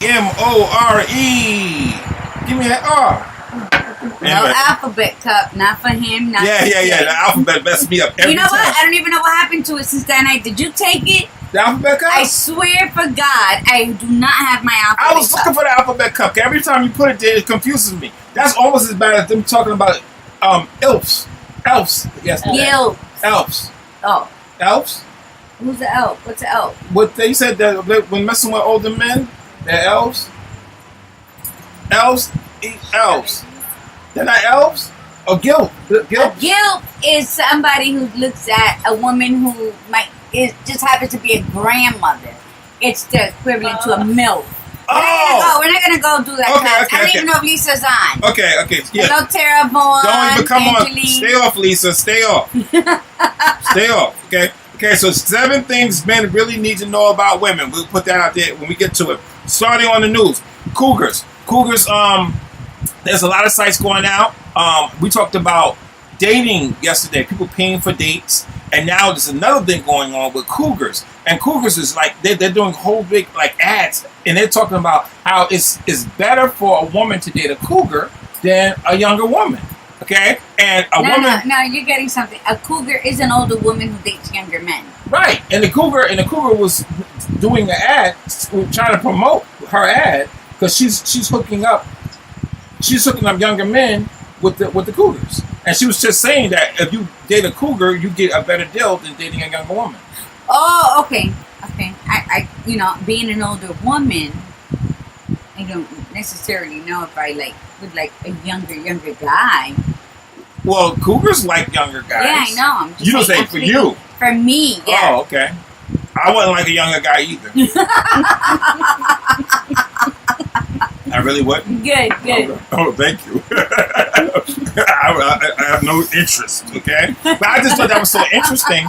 M-O-R-E. Give me that R. No alphabet cup, not for him, not Yeah. The alphabet messed me up every time. You know what? I don't even know what happened to it since that night. Did you take it? The alphabet cup? I swear for God, I do not have my alphabet cup. I was looking for the alphabet cup. Every time you put it there, it confuses me. That's almost as bad as them talking about elves. Elves. Yes. Elves. Elves. Oh. Elves? Who's the elf? What's the elf? What they said that when messing with older men, they're elves. Elves eat elves. They're not elves? Or guilt. A guilt is somebody who looks at a woman who just happens to be a grandmother. It's the equivalent to a MILF. We're not gonna go do that. Okay, I don't even know if Lisa's on. Okay. Yeah. Hello, Tara Vaughn. Don't even come Angeline. on. Stay off, Lisa. Stay off. Stay off. Okay, so 7 things men really need to know about women. We'll put that out there when we get to it. Starting on the news. Cougars, there's a lot of sites going out. We talked about dating yesterday, people paying for dates. And now there's another thing going on with cougars. And cougars is like, they're doing whole big like ads. And they're talking about how it's better for a woman to date a cougar than a younger woman. Okay? And woman... No, you're getting something. A cougar is an older woman who dates younger men. Right. And the cougar was doing an ad, trying to promote her ad, because she's hooking up younger men with the cougars. And she was just saying that if you date a cougar, you get a better deal than dating a younger woman. Oh, okay. I being an older woman, I don't necessarily know if I would like a younger guy. Well, cougars like younger guys. Yeah, I know. You don't say for you. For me, yeah. Oh, okay. I wasn't like a younger guy either. I really wasn't. Good. Oh, thank you. I have no interest, okay? But I just thought that was so interesting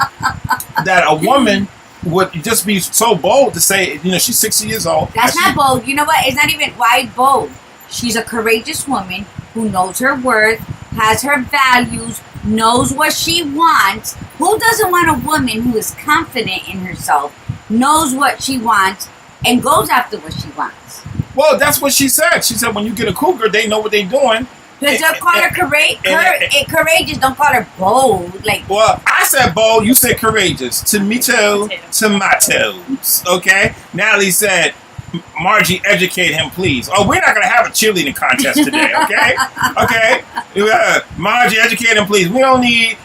that a woman would just be so bold to say, she's 60 years old. That's not bold. You know what? It's not even why bold. She's a courageous woman who knows her worth, has her values, knows what she wants. Who doesn't want a woman who is confident in herself, knows what she wants, and goes after what she wants? Well, that's what she said. She said when you get a cougar, they know what they're doing. Don't call her courageous. Don't call her bold. Well, I said bold. You said courageous. Tomatoes. Okay. Natalie said, Margie, educate him, please. Oh, we're not gonna have a cheerleading contest today. Okay. Margie, educate him, please. We don't need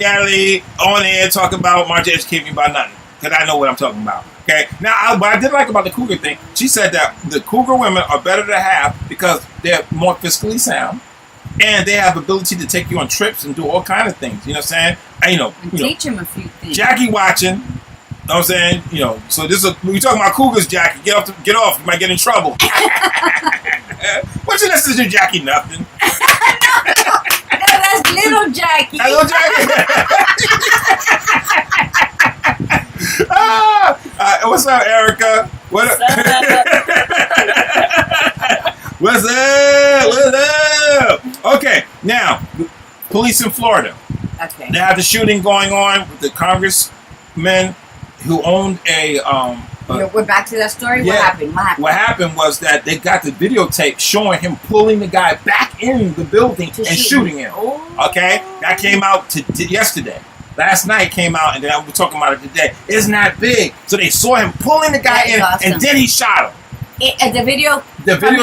Natalie on air talking about Margie educating me about nothing, because I know what I'm talking about. Okay. Now, what I did like about the cougar thing, she said that the cougar women are better to have because they're more fiscally sound, and they have ability to take you on trips and do all kinds of things. You know what I'm saying? And, teach them a few things. Jackie watching. You know what I'm saying? So we talking about cougars, Jackie. Get off. You might get in trouble. What you listen to, Jackie? Nothing. No, that's little Jackie. Little Jackie. What's up, Erica? What's up? Okay, now, police in Florida. Okay. They have the shooting going on with the congressman who owned a... we're back to that story? Yeah. What happened? What happened was that they got the videotape showing him pulling the guy back in the building and shooting him. Oh. Okay? That came out yesterday. Last night came out, and then we're talking about it today. It's not big. So they saw him pulling the guy in, and then he shot him. The video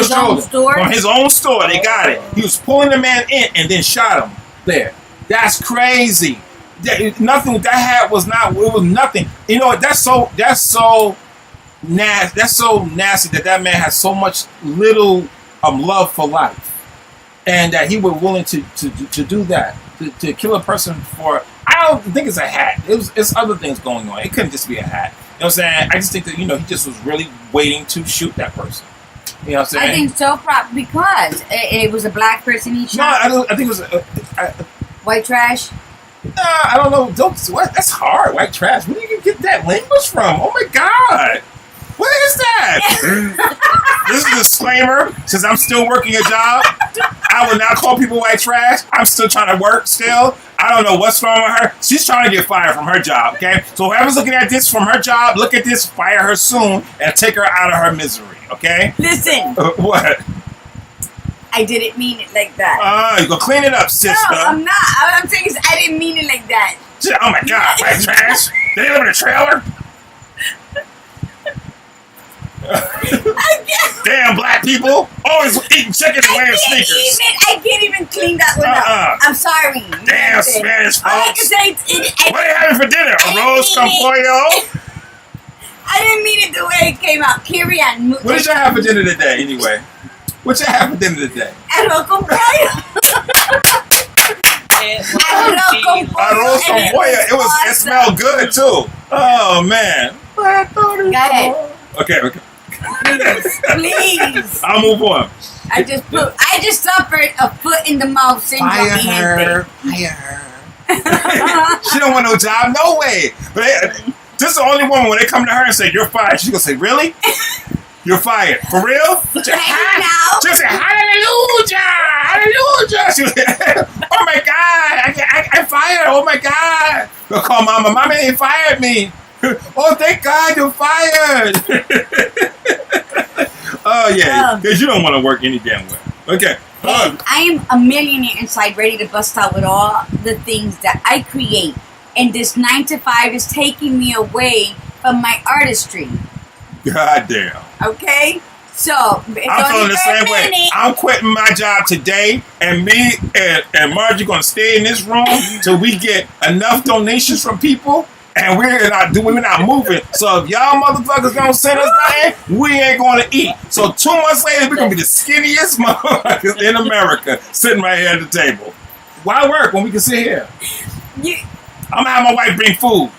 showed from his own store. They got it. He was pulling the man in and then shot him there. That's crazy. Nothing that had was not. It was nothing. You know, that's so nasty. That's so nasty that man has so much little love for life, and that he was willing to do that, to kill a person for. I don't think it's a hat. It's other things going on. It couldn't just be a hat. You know what I'm saying? I just think that he just was really waiting to shoot that person. You know what I'm saying? I think so, because it was a black person he shot. No, I think it was white trash. I don't know. That's hard. White trash. Where do you get that language from? Oh my God. What is that? This is a disclaimer. Since I'm still working a job, I will not call people white trash. I'm still trying to work still. I don't know what's wrong with her. She's trying to get fired from her job, okay? So whoever's looking at this from her job, look at this, fire her soon, and take her out of her misery, okay? Listen. What? I didn't mean it like that. You gonna clean it up, sister. No, I'm not. All I'm saying is I didn't mean it like that. Oh my God, white trash. They live in a trailer? Damn black people always eating chicken and wearing sneakers. I can't even clean that one up. I'm sorry. Damn Spanish folks. All I can say is what are you having for dinner? A rose con pollo? I didn't mean it the way it came out. Carry on. What did you have for dinner today, anyway? What you have for dinner today? Arroz con pollo. Arroz con pollo. It smelled good too. Oh man. Go ahead. Okay. Please. I'll move on. I just suffered a foot in the mouth syndrome. Fire her. She don't want no job, no way. But this is the only woman when they come to her and say you're fired, she's gonna say, really? You're fired. For real? She'll say, hallelujah! Hallelujah! She'll say, oh my God, I'm fired. Oh my God. They'll call mama. Mama ain't fired me. Oh, thank God you're fired. Oh, yeah. Because you don't want to work any damn way. Okay. I am a millionaire inside, ready to bust out with all the things that I create. And this 9 to 5 is taking me away from my artistry. God damn. Okay? So, I'm feeling the same way. I'm quitting my job today, and me and Margie going to stay in this room till we get enough donations from people, and we're not moving. So if y'all motherfuckers don't send us nothing, we ain't going to eat. So 2 months later, we're going to be the skinniest motherfuckers in America sitting right here at the table. Why work when we can sit here? I'm going to have my wife bring food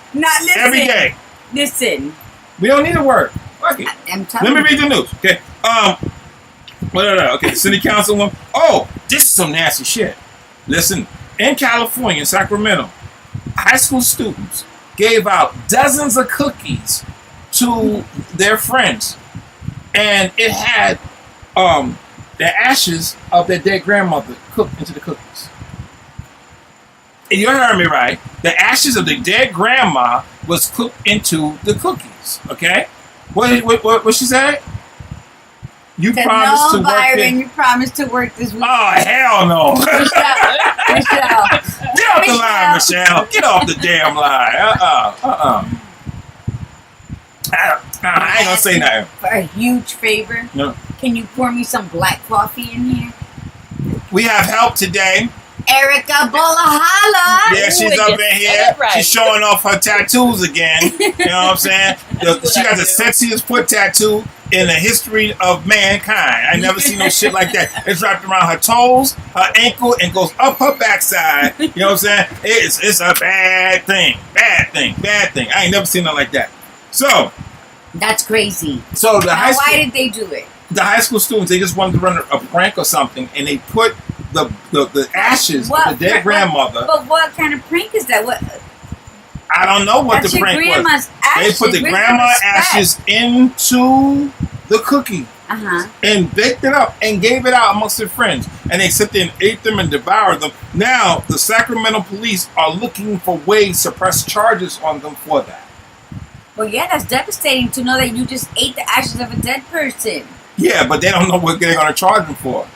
every day. Listen. We don't need to work. Fuck it. Let me read the news. Okay. Okay, city councilwoman. Oh, this is some nasty shit. Listen, in California, Sacramento, high school students gave out dozens of cookies to their friends, and it had the ashes of their dead grandmother cooked into the cookies. And you heard me right. The ashes of the dead grandma was cooked into the cookies. Okay. What she said? You promised to work. Byron, you promised to work this week. Oh hell no! Michelle. Get off the line, Michelle. Get off the damn line. I ain't gonna say nothing. For a huge favor, no. Can you pour me some black coffee in here? We have help today. Erica Bolahala. Yeah, she's up in here. Right. She's showing off her tattoos again. You know what I'm saying? She got the sexiest foot tattoo in the history of mankind. I never seen no shit like that. It's wrapped around her toes, her ankle, and goes up her backside. You know what I'm saying? It's a bad thing. Bad thing. I ain't never seen nothing like that. So. That's crazy. So why did they do it? The high school students, they just wanted to run a prank or something, and they put the ashes of the dead grandmother. But what kind of prank is that? What? I don't know what the prank was. Ashes. They put the grandma ashes into the cookie and baked it up and gave it out amongst their friends. And they sit there and ate them and devoured them. Now, the Sacramento police are looking for ways to press charges on them for that. Well, yeah, that's devastating to know that you just ate the ashes of a dead person. Yeah, but they don't know what they're going to charge them for.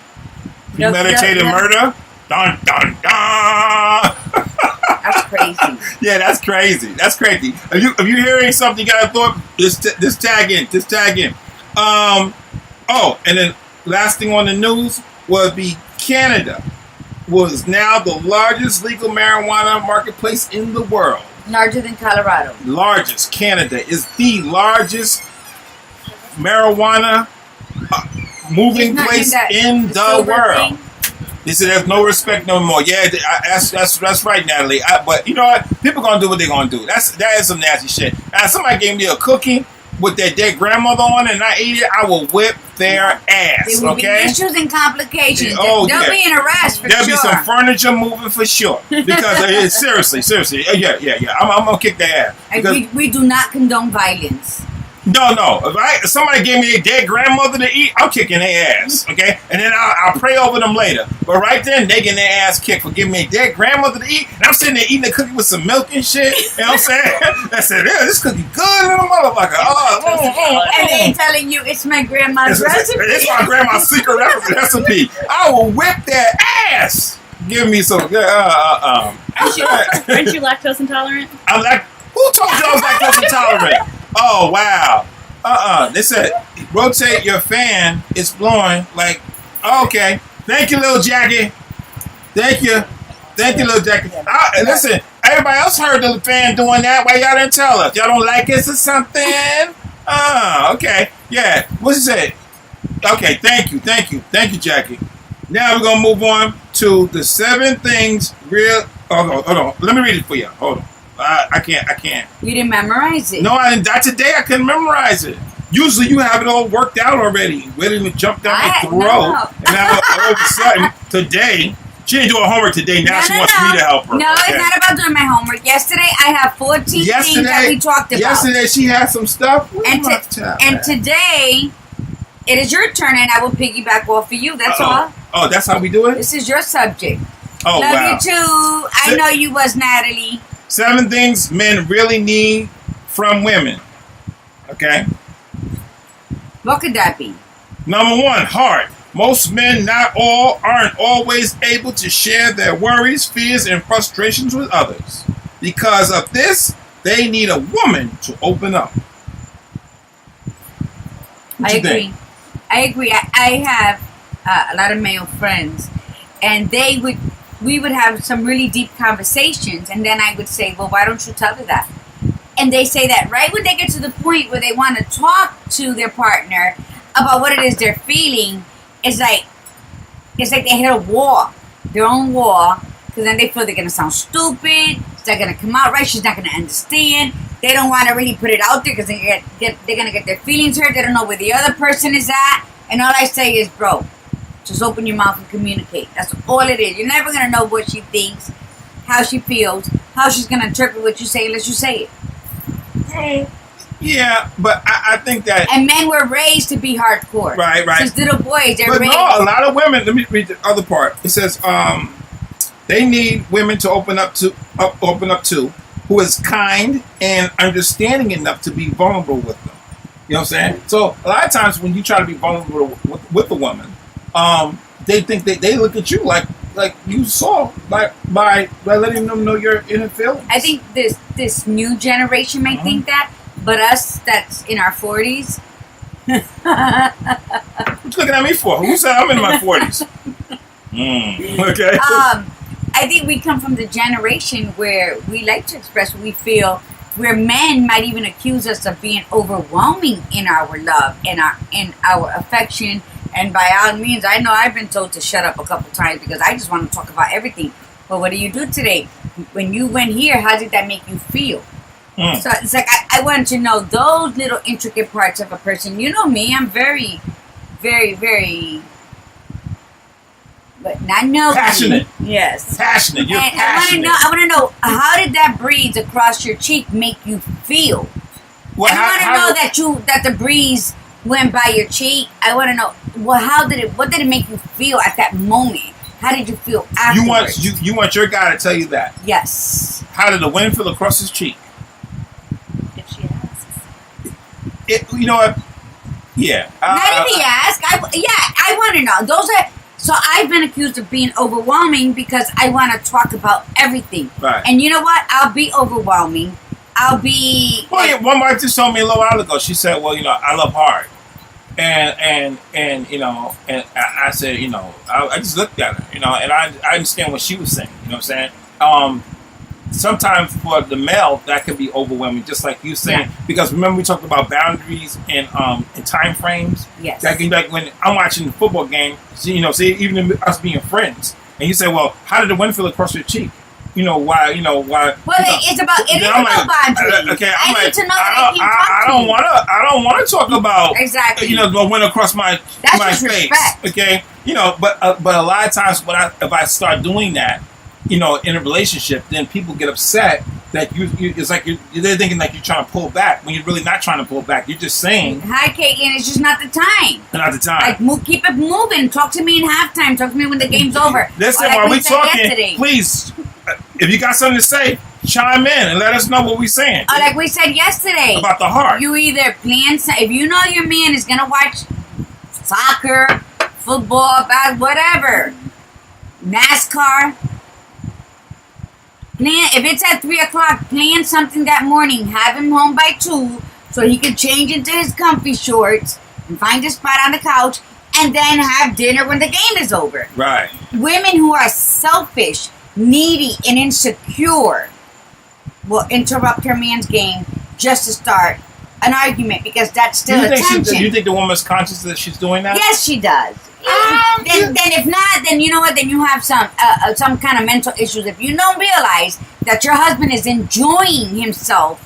Premeditated murder? Dun, dun, dun. That's crazy. Yeah, that's crazy. That's crazy. If you hearing something you got a thought, just tag in. Oh, and then last thing on the news would be Canada was now the largest legal marijuana marketplace in the world. Larger than Colorado. Largest. Canada is the largest marijuana moving place in the world. They said there's no respect no more. Yeah, that's right, Natalie. But you know what? People gonna do what they gonna do. That is some nasty shit. Now, somebody gave me a cookie with their dead grandmother on it and I ate it, I will whip their ass. There will be issues and complications. Yeah, They'll be in a rush for There'll sure. be some furniture moving for sure. Because seriously. Yeah. I'm gonna kick their ass. We do not condone violence. No. If somebody gave me a dead grandmother to eat, I'm kicking their ass, okay? And then I'll pray over them later. But right then, they getting their ass kicked for giving me a dead grandmother to eat. And I'm sitting there eating a cookie with some milk and shit. You know what I'm saying? I said, yeah, this cookie good, little motherfucker. And then telling you it's my grandma's recipe. It's my grandma's secret recipe. I will whip their ass. Give me some. Aren't you lactose intolerant? Who told you I was lactose intolerant? Oh, wow. They said, rotate your fan. It's blowing. Like, okay. Thank you, little Jackie. Thank you, little Jackie. Listen, everybody else heard the fan doing that. Why y'all didn't tell us? Y'all don't like us or something? Okay. Yeah. What's it say? Okay, thank you, Jackie. Now we're going to move on to the 7 things hold on. Let me read it for you. Hold on. I can't. You didn't memorize it? No, I didn't. Today I couldn't memorize it. Usually you have it all worked out already, ready to jump down and throw. No. And now all of a sudden, today, she didn't do her homework today. Now she wants me to help her. No, okay? It's not about doing my homework. Yesterday I have 14 things that we talked about. Yesterday she had some stuff. And today, it is your turn, and I will piggyback off of you. That's all. Oh, that's how we do it? This is your subject. Oh, Love wow. you too. I know you was, Natalie. 7 things men really need from women. Okay? What could that be? Number 1, heart. Most men, not all, aren't always able to share their worries, fears, and frustrations with others. Because of this, they need a woman to open up. I agree. I have a lot of male friends, and we would have some really deep conversations, and then I would say, well, why don't you tell her that? And they say that right when they get to the point where they want to talk to their partner about what it is they're feeling, it's like they hit a wall, their own wall, because then they feel they're going to sound stupid, it's not going to come out right, she's not going to understand. They don't want to really put it out there because they're going to get their feelings hurt. They don't know where the other person is at. And all I say is, bro, just open your mouth and communicate. That's all it is. You're never going to know what she thinks, how she feels, how she's going to interpret what you say unless you say it. Yeah, but I think that... And men were raised to be hardcore. Right. Since little boys, they're raised... No, a lot of women... Let me read the other part. It says, they need women to open up to, who is kind and understanding enough to be vulnerable with them. You know what I'm saying? So a lot of times when you try to be vulnerable with a woman, they think they look at you like you saw by letting them know your inner feelings. I think this new generation may think that, but us that's in our 40s. What you looking at me for? Who said I'm in my 40s? Okay. I think we come from the generation where we like to express what we feel, where men might even accuse us of being overwhelming in our love, in our affection. And by all means, I know I've been told to shut up a couple times because I just want to talk about everything. But what do you do today? When you went here, how did that make you feel? So it's like I want to know those little intricate parts of a person. You know me, I'm very, very, very... But not know passionate. Yes. Passionate. You're passionate. I want to know how did that breeze across your cheek make you feel? Well, I want to know that the breeze went by your cheek. I want to know what did it make you feel at that moment? How did you feel afterwards? You want your guy to tell you that? Yes. How did the wind feel across his cheek? If she asks. You know what? Yeah. Not if he asks. I want to know. So I've been accused of being overwhelming because I want to talk about everything. Right. And you know what? I'll be overwhelming. I'll be... Well, yeah, one wife just told me a little while ago. She said, well, I love hard. And I said, I just looked at her, and I understand what she was saying. You know what I'm saying? Sometimes for the male, that can be overwhelming, just like you saying. Yeah. Because remember we talked about boundaries and time frames. Yes. That can be like when I'm watching the football game. See, even us being friends, and you say, "Well, how did the wind feel across your cheek?" Why? Well, it's about boundaries. Okay, I need to know that I don't want to talk about exactly. The wind across my face. Respect. Okay, but a lot of times if I start doing that. In a relationship, then people get upset that it's like they're thinking like you're trying to pull back when you're really not trying to pull back. You're just saying, "Hi, Caitlin. It's just not the time. Not the time. Like, keep it moving. Talk to me in halftime. Talk to me when the game's over." Listen, like while we talking, yesterday. please, if you got something to say, chime in and let us know what we're saying. Or like we said yesterday, about the heart. You either plan if you know your man is gonna watch soccer, football, whatever, NASCAR. Plan if it's at 3:00. Plan something that morning. Have him home by 2, so he can change into his comfy shorts and find a spot on the couch, and then have dinner when the game is over. Right. Women who are selfish, needy, and insecure will interrupt her man's game just to start an argument because that's still attention. Do you think the woman's conscious that she's doing that? Yes, she does. Then if not, then you know what? Then you have some kind of mental issues. If you don't realize that your husband is enjoying himself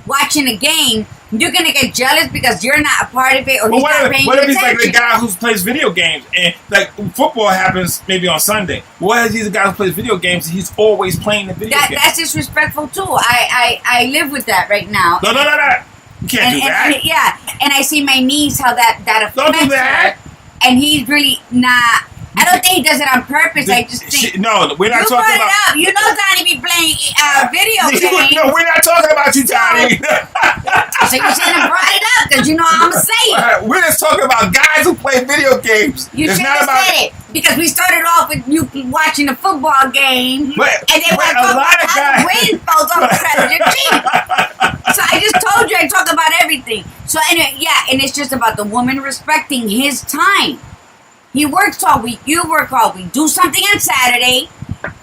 watching a game, you're gonna get jealous because you're not a part of it, or he's not paying what if he's attention. like the guy who plays video games and like football happens maybe on Sunday? What if he's the guy who plays video games and he's always playing the video games? That's disrespectful too. I live with that right now. No. You can't do that. And I see my niece how that affects Don't do that. her. And he's really not. I don't think he does it on purpose. I just think. No, we're not talking about. It up. You know, Donnie be playing video games. No, we're not talking about you, Donnie. So you shouldn't have brought it up because you know I'm gonna say it. We're just talking about guys who play video games. You should have said it because we started off with you watching a football game, and then we talk about how the wind falls off your cheek. So I just told you I talk about everything. So anyway, and it's just about the woman respecting his time. He works all week. You work all week. Do something on Saturday.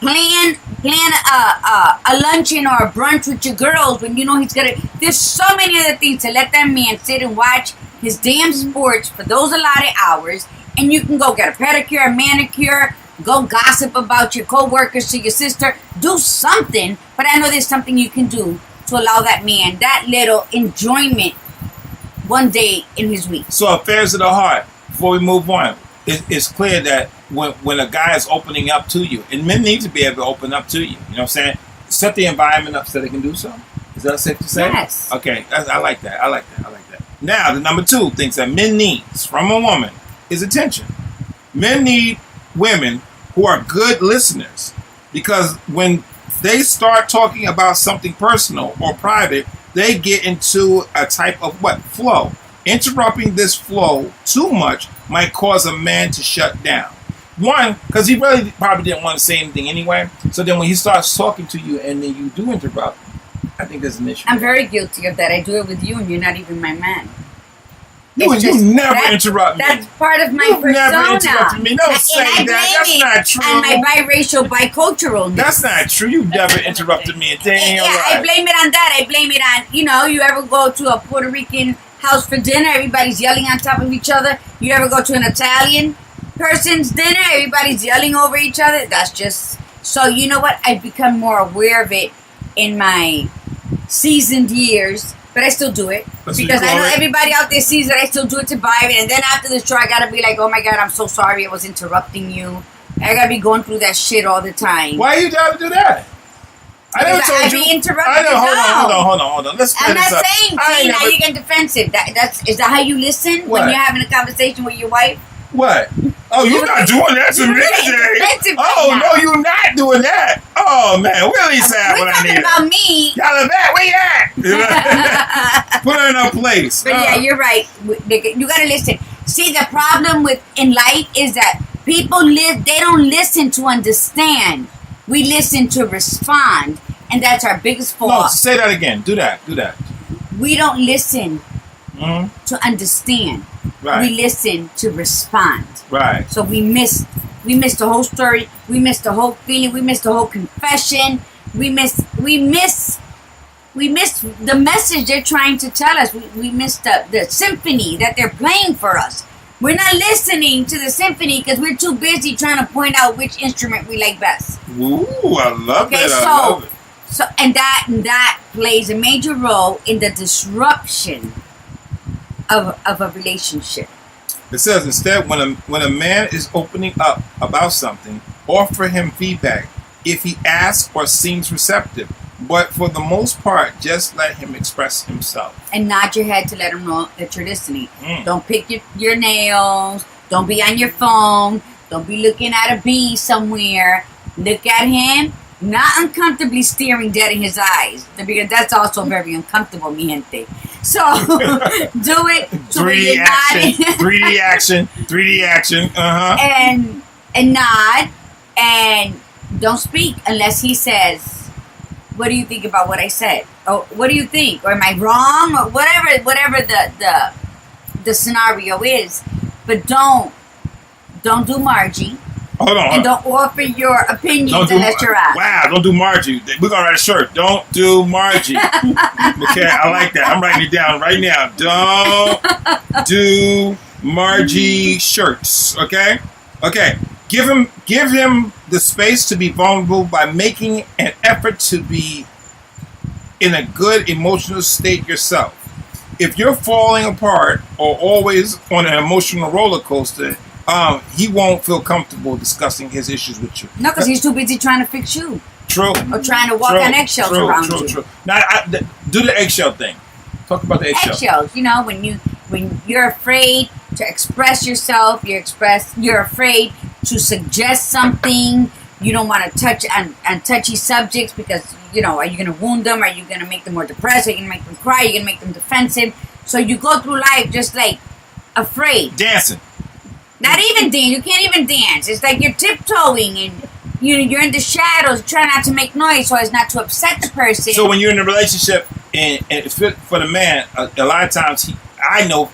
Plan a luncheon or a brunch with your girls when you know he's gonna. There's so many other things to let that man sit and watch his damn sports for those allotted hours, and you can go get a pedicure, a manicure, go gossip about your coworkers to your sister. Do something, but I know there's something you can do to allow that man that little enjoyment one day in his week. So affairs of the heart. Before we move on. It's clear that when a guy is opening up to you, and men need to be able to open up to you, you know what I'm saying? Set the environment up so they can do so. Is that safe to say? Yes. Okay, I like that. Now, the number 2 things that men need from a woman is attention. Men need women who are good listeners because when they start talking about something personal or private, they get into a type of flow. Interrupting this flow too much might cause a man to shut down. One, because he really probably didn't want to say anything anyway. So then when he starts talking to you and then you do interrupt, I think there's an issue. I'm very guilty of that. I do it with you and you're not even my man. You never interrupt me. That's part of my persona. Never interrupted me. Don't say that. That's not true. And my biracial, bicultural. That's not true. You never interrupted me a day. I blame it on that. I blame it on, you ever go to a Puerto Rican house for dinner, everybody's yelling on top of each other. You ever go to an Italian person's dinner, everybody's yelling over each other. That's just, so you know what? I've become more aware of it in my seasoned years, but I still do it. Because I know everybody out there sees that I still do it to buy it. And then after the show, I gotta be like, oh my God, I'm so sorry I was interrupting you. I gotta be going through that shit all the time. Why you gotta do that? I never told you. I know. Hold on. Let's I'm not saying. See, now you get defensive. Is that how you listen when you're having a conversation with your wife? What? Oh, you're not doing that to me today. Oh no, you're not doing that. Oh man, Willie's at what I need. We're talking about me. Y'all where you at? Put her in her place. But yeah, you're right. You gotta listen. See, the problem in life is that people they don't listen to understand. We listen to respond, and that's our biggest fault. No, say that again. Do that. We don't listen to understand. Right. We listen to respond. Right. So we miss the whole story. We miss the whole feeling. We miss the whole confession. We miss the message they're trying to tell us. We miss the symphony that they're playing for us. We're not listening to the symphony because we're too busy trying to point out which instrument we like best. Ooh, I love that. I love it. So that plays a major role in the disruption of a relationship. It says instead, when a man is opening up about something, offer him feedback. If he asks or seems receptive, But for the most part, just let him express himself. And nod your head to let him know that you're listening. Don't pick your nails. Don't be on your phone. Don't be looking at a bee somewhere. Look at him, not uncomfortably staring dead in his eyes. Because that's also very uncomfortable, mi gente. So, do it. 3D action. 3D action. 3D action. And nod. And don't speak unless he says, what do you think about what I said? Oh, what do you think? Or am I wrong? Or whatever the scenario is. But don't do Margie. Hold on. And don't offer your opinions unless you're asked. Wow, don't do Margie. We're going to write a shirt. Don't do Margie. Okay, I like that. I'm writing it down right now. Don't do Margie shirts. Okay? Okay. Give him the space to be vulnerable by making an effort to be in a good emotional state yourself. If you're falling apart or always on an emotional roller coaster, he won't feel comfortable discussing his issues with you. No, because he's too busy trying to fix you. True. Or trying to walk on eggshells around you. True. Now, do the eggshell thing. Talk about the eggshell. Eggshells. You know, when you're afraid to express yourself, you're afraid to suggest something. You don't want to touch on touchy subjects because, are you going to wound them? Are you going to make them more depressed? Are you going to make them cry? Are you going to make them defensive? So you go through life just like afraid. Dancing. Not even dance. You can't even dance. It's like you're tiptoeing and you're in the shadows, trying not to make noise so as not to upset the person. So when you're in a relationship, and for the man, a lot of times I know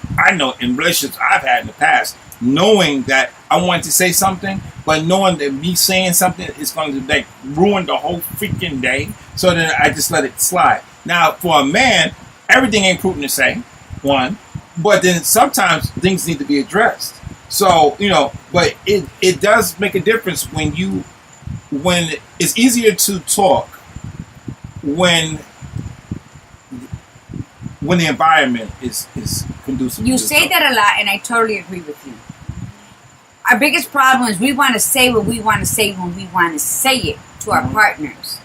in relationships I've had in the past, knowing that I wanted to say something, but knowing that me saying something is going to ruin the whole freaking day, so then I just let it slide. Now, for a man, everything ain't prudent to say, one, but then sometimes things need to be addressed. So, but it does make a difference when it's easier to talk when the environment is conducive. You say that a lot, and I totally agree with you. Our biggest problem is we want to say what we want to say when we want to say it to our partners.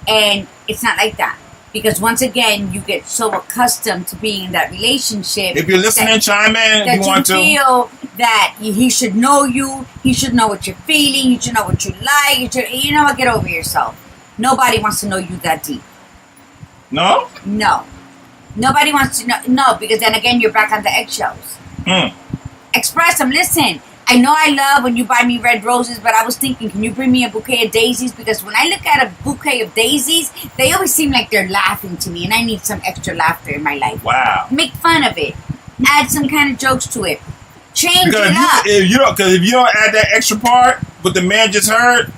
And it's not like that. Because once again, you get so accustomed to being in that relationship. If you're listening, chime in if you want to. That you feel that he should know you. He should know what you're feeling. He should know what you like. You know what? Get over yourself. Nobody wants to know you that deep. No? No. Nobody wants to know. No, because then again, you're back on the eggshells. Express them. Listen, I know I love when you buy me red roses, but I was thinking, can you bring me a bouquet of daisies? Because when I look at a bouquet of daisies, they always seem like they're laughing to me, and I need some extra laughter in my life. Wow. Make fun of it. Add some kind of jokes to it. Change because it up. If you don't add that extra part, what the man just heard,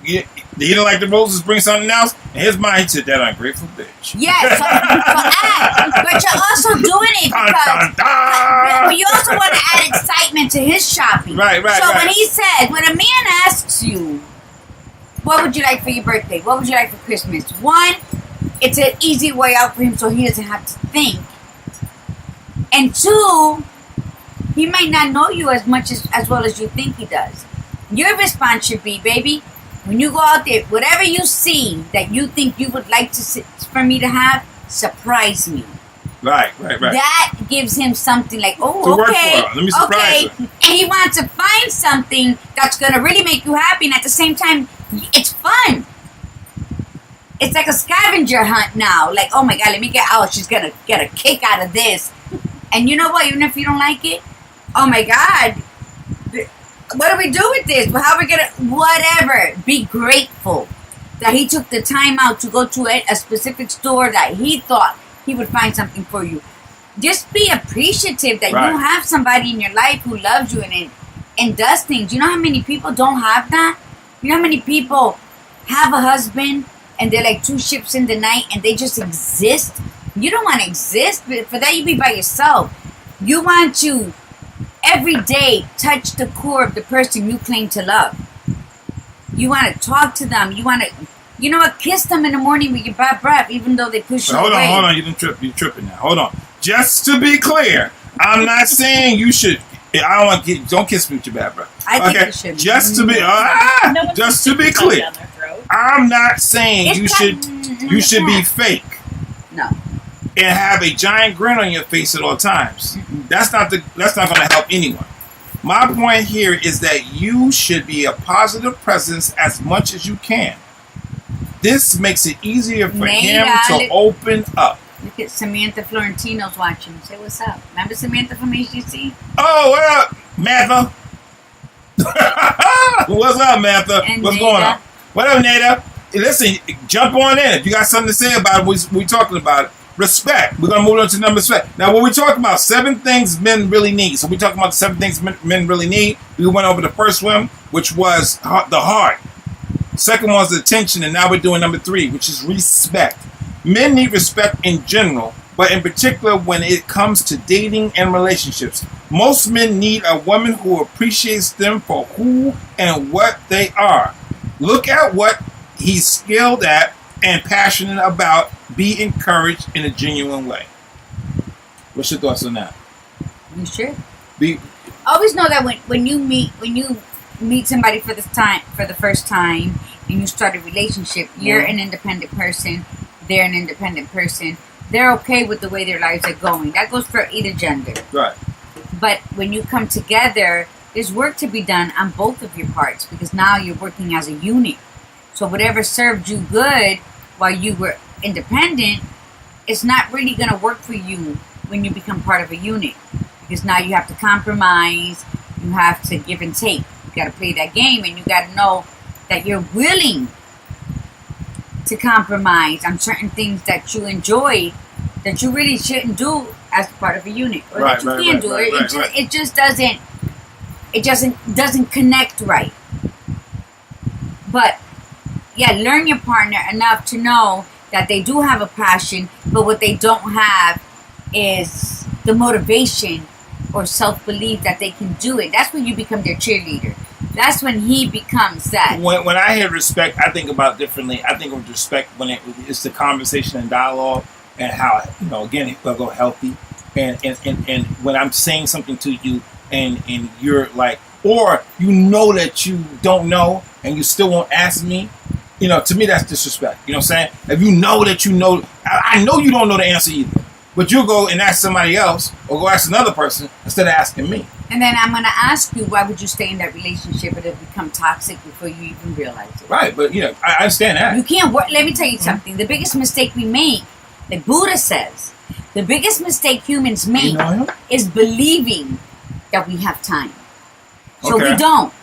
he didn't like the roses, bring something else. In his mind, he said, that ungrateful bitch. Yes, so add. But you're also doing it because but you also want to add excitement to his shopping. Right. So when he says, when a man asks you, what would you like for your birthday? What would you like for Christmas? One, it's an easy way out for him so he doesn't have to think. And two, he might not know you as much as well as you think he does. Your response should be, baby, when you go out there, whatever you see that you think you would like for me to have, surprise me. Right. That gives him something like, oh, to okay, work for. Let me surprise her. And he wants to find something that's going to really make you happy, and at the same time, it's fun. It's like a scavenger hunt now. Like, oh my God, let me she's going to get a kick out of this. And you know what? Even if you don't like it, oh my God, what do we do with this? How are we going to, whatever. Be grateful that he took the time out to go to a specific store that he thought he would find something for you. Just be appreciative that you have somebody in your life who loves you and does things. You know how many people don't have that? You know how many people have a husband and they're like two ships in the night and they just exist? You don't want to exist. But for that, you be by yourself. You want to every day touch the core of the person you claim to love. You want to talk to them. You want to, you know what, kiss them in the morning with your bad breath, even though they push you away. Hold on. You didn't trip. You're tripping now. Hold on. Just to be clear, I'm not saying you should. Don't kiss me with your bad breath. I think you should. Just to be clear, I'm not saying It's you should be fake No. and have a giant grin on your face at all times. That's not going to help anyone. My point here is that you should be a positive presence as much as you can. This makes it easier for him to open up. Look at Samantha Florentino's watching. Say what's up. Remember Samantha from HGC? Oh, what up, Matha? What's up, Matha? And What's Nada. going on? What up, Nada? Listen, jump on in. If you got something to say about it, we're talking about it. Respect. We're going to move on to number respect. Now, when we talk about 7 things men really need, so we're talking about the 7 things men really need. We went over the first one, which was the heart. Second one was attention, and now we're doing number 3, which is respect. Men need respect in general, but in particular when it comes to dating and relationships. Most men need a woman who appreciates them for who and what they are. Look at what he's skilled at and passionate about. Be encouraged in a genuine way. What's your thoughts on that? You should. Always know that when you meet somebody for the first time and you start a relationship, you're an independent person, they're an independent person. They're okay with the way their lives are going. That goes for either gender. Right. But when you come together, there's work to be done on both of your parts because now you're working as a unit. So whatever served you good while you were independent, it's not really going to work for you when you become part of a unit. Because now you have to compromise, you have to give and take. You got to play that game and you got to know that you're willing to compromise on certain things that you enjoy that you really shouldn't do as part of a unit, or that you can do it. It just doesn't connect right. But yeah, learn your partner enough to know that they do have a passion, but what they don't have is the motivation or self-belief that they can do it. That's when you become their cheerleader. That's when he becomes that. When I hear respect, I think about it differently. I think of respect when it's the conversation and dialogue and how, again, it will go healthy. And when I'm saying something to you and you're like, or that you don't know and you still won't ask me, to me that's disrespect. You know what I'm saying? If you know that you know, I know you don't know the answer either. But you'll go and ask somebody else or go ask another person instead of asking me. And then I'm going to ask you, why would you stay in that relationship and it become toxic before you even realize it? Right, but I understand that. You can't work. Let me tell you something. The biggest mistake we make, like Buddha says, the biggest mistake humans make is believing that we have time. So we don't.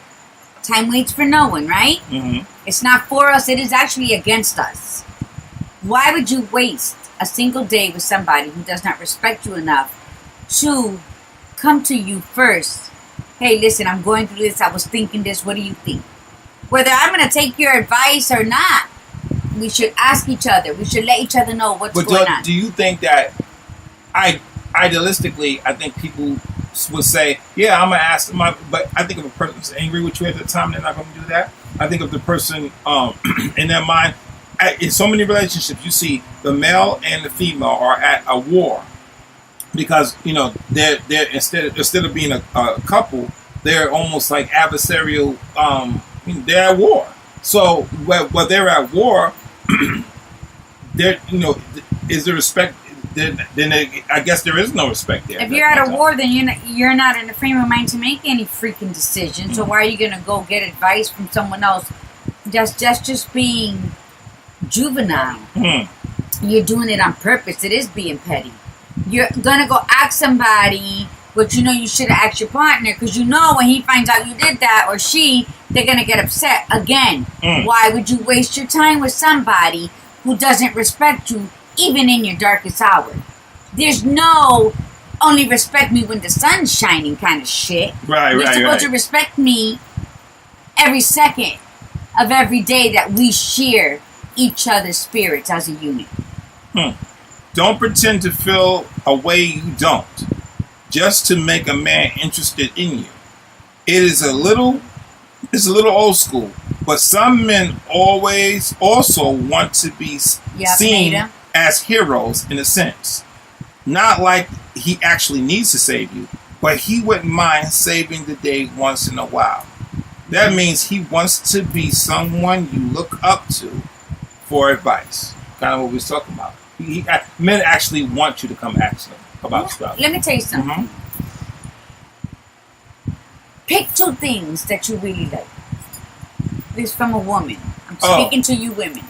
Time waits for no one, right? Mm-hmm. It's not for us. It is actually against us. Why would you waste a single day with somebody who does not respect you enough to come to you first? Hey, listen, I'm going through this. I was thinking this. What do you think? Whether I'm going to take your advice or not, we should ask each other. We should let each other know what's going on. Do you think that, idealistically, I think people would say, yeah, I'm going to ask them, but I think if a person's angry with you at the time, they're not going to do that. I think if the person, in their mind, in so many relationships, you see the male and the female are at a war because they're instead of being a couple, they're almost like adversarial. They're at war. So while they're at war, is there respect? Then I guess there is no respect there. If you're at a war, then you're not in the frame of mind to make any freaking decision. Mm-hmm. So why are you going to go get advice from someone else? That's just being juvenile. Mm-hmm. You're doing it on purpose. It is being petty. You're going to go ask somebody what you should have asked your partner, because when he finds out you did that, or she, they're going to get upset again. Why would you waste your time with somebody who doesn't respect you even in your darkest hour? There's no only respect me when the sun's shining kind of shit. You're supposed to respect me every second of every day that we share each other's spirits as a unit. Don't pretend to feel a way you don't, just to make a man interested in you. It's a little old school, but some men always also want to be seen as heroes in a sense. Not like he actually needs to save you, but he wouldn't mind saving the day once in a while. that means he wants to be someone you look up to for advice. Kind of what we was talking about. Men actually want you to come ask them about stuff. Let me tell you something. Pick 2 things that you really like. This is from a woman. I'm speaking to you women.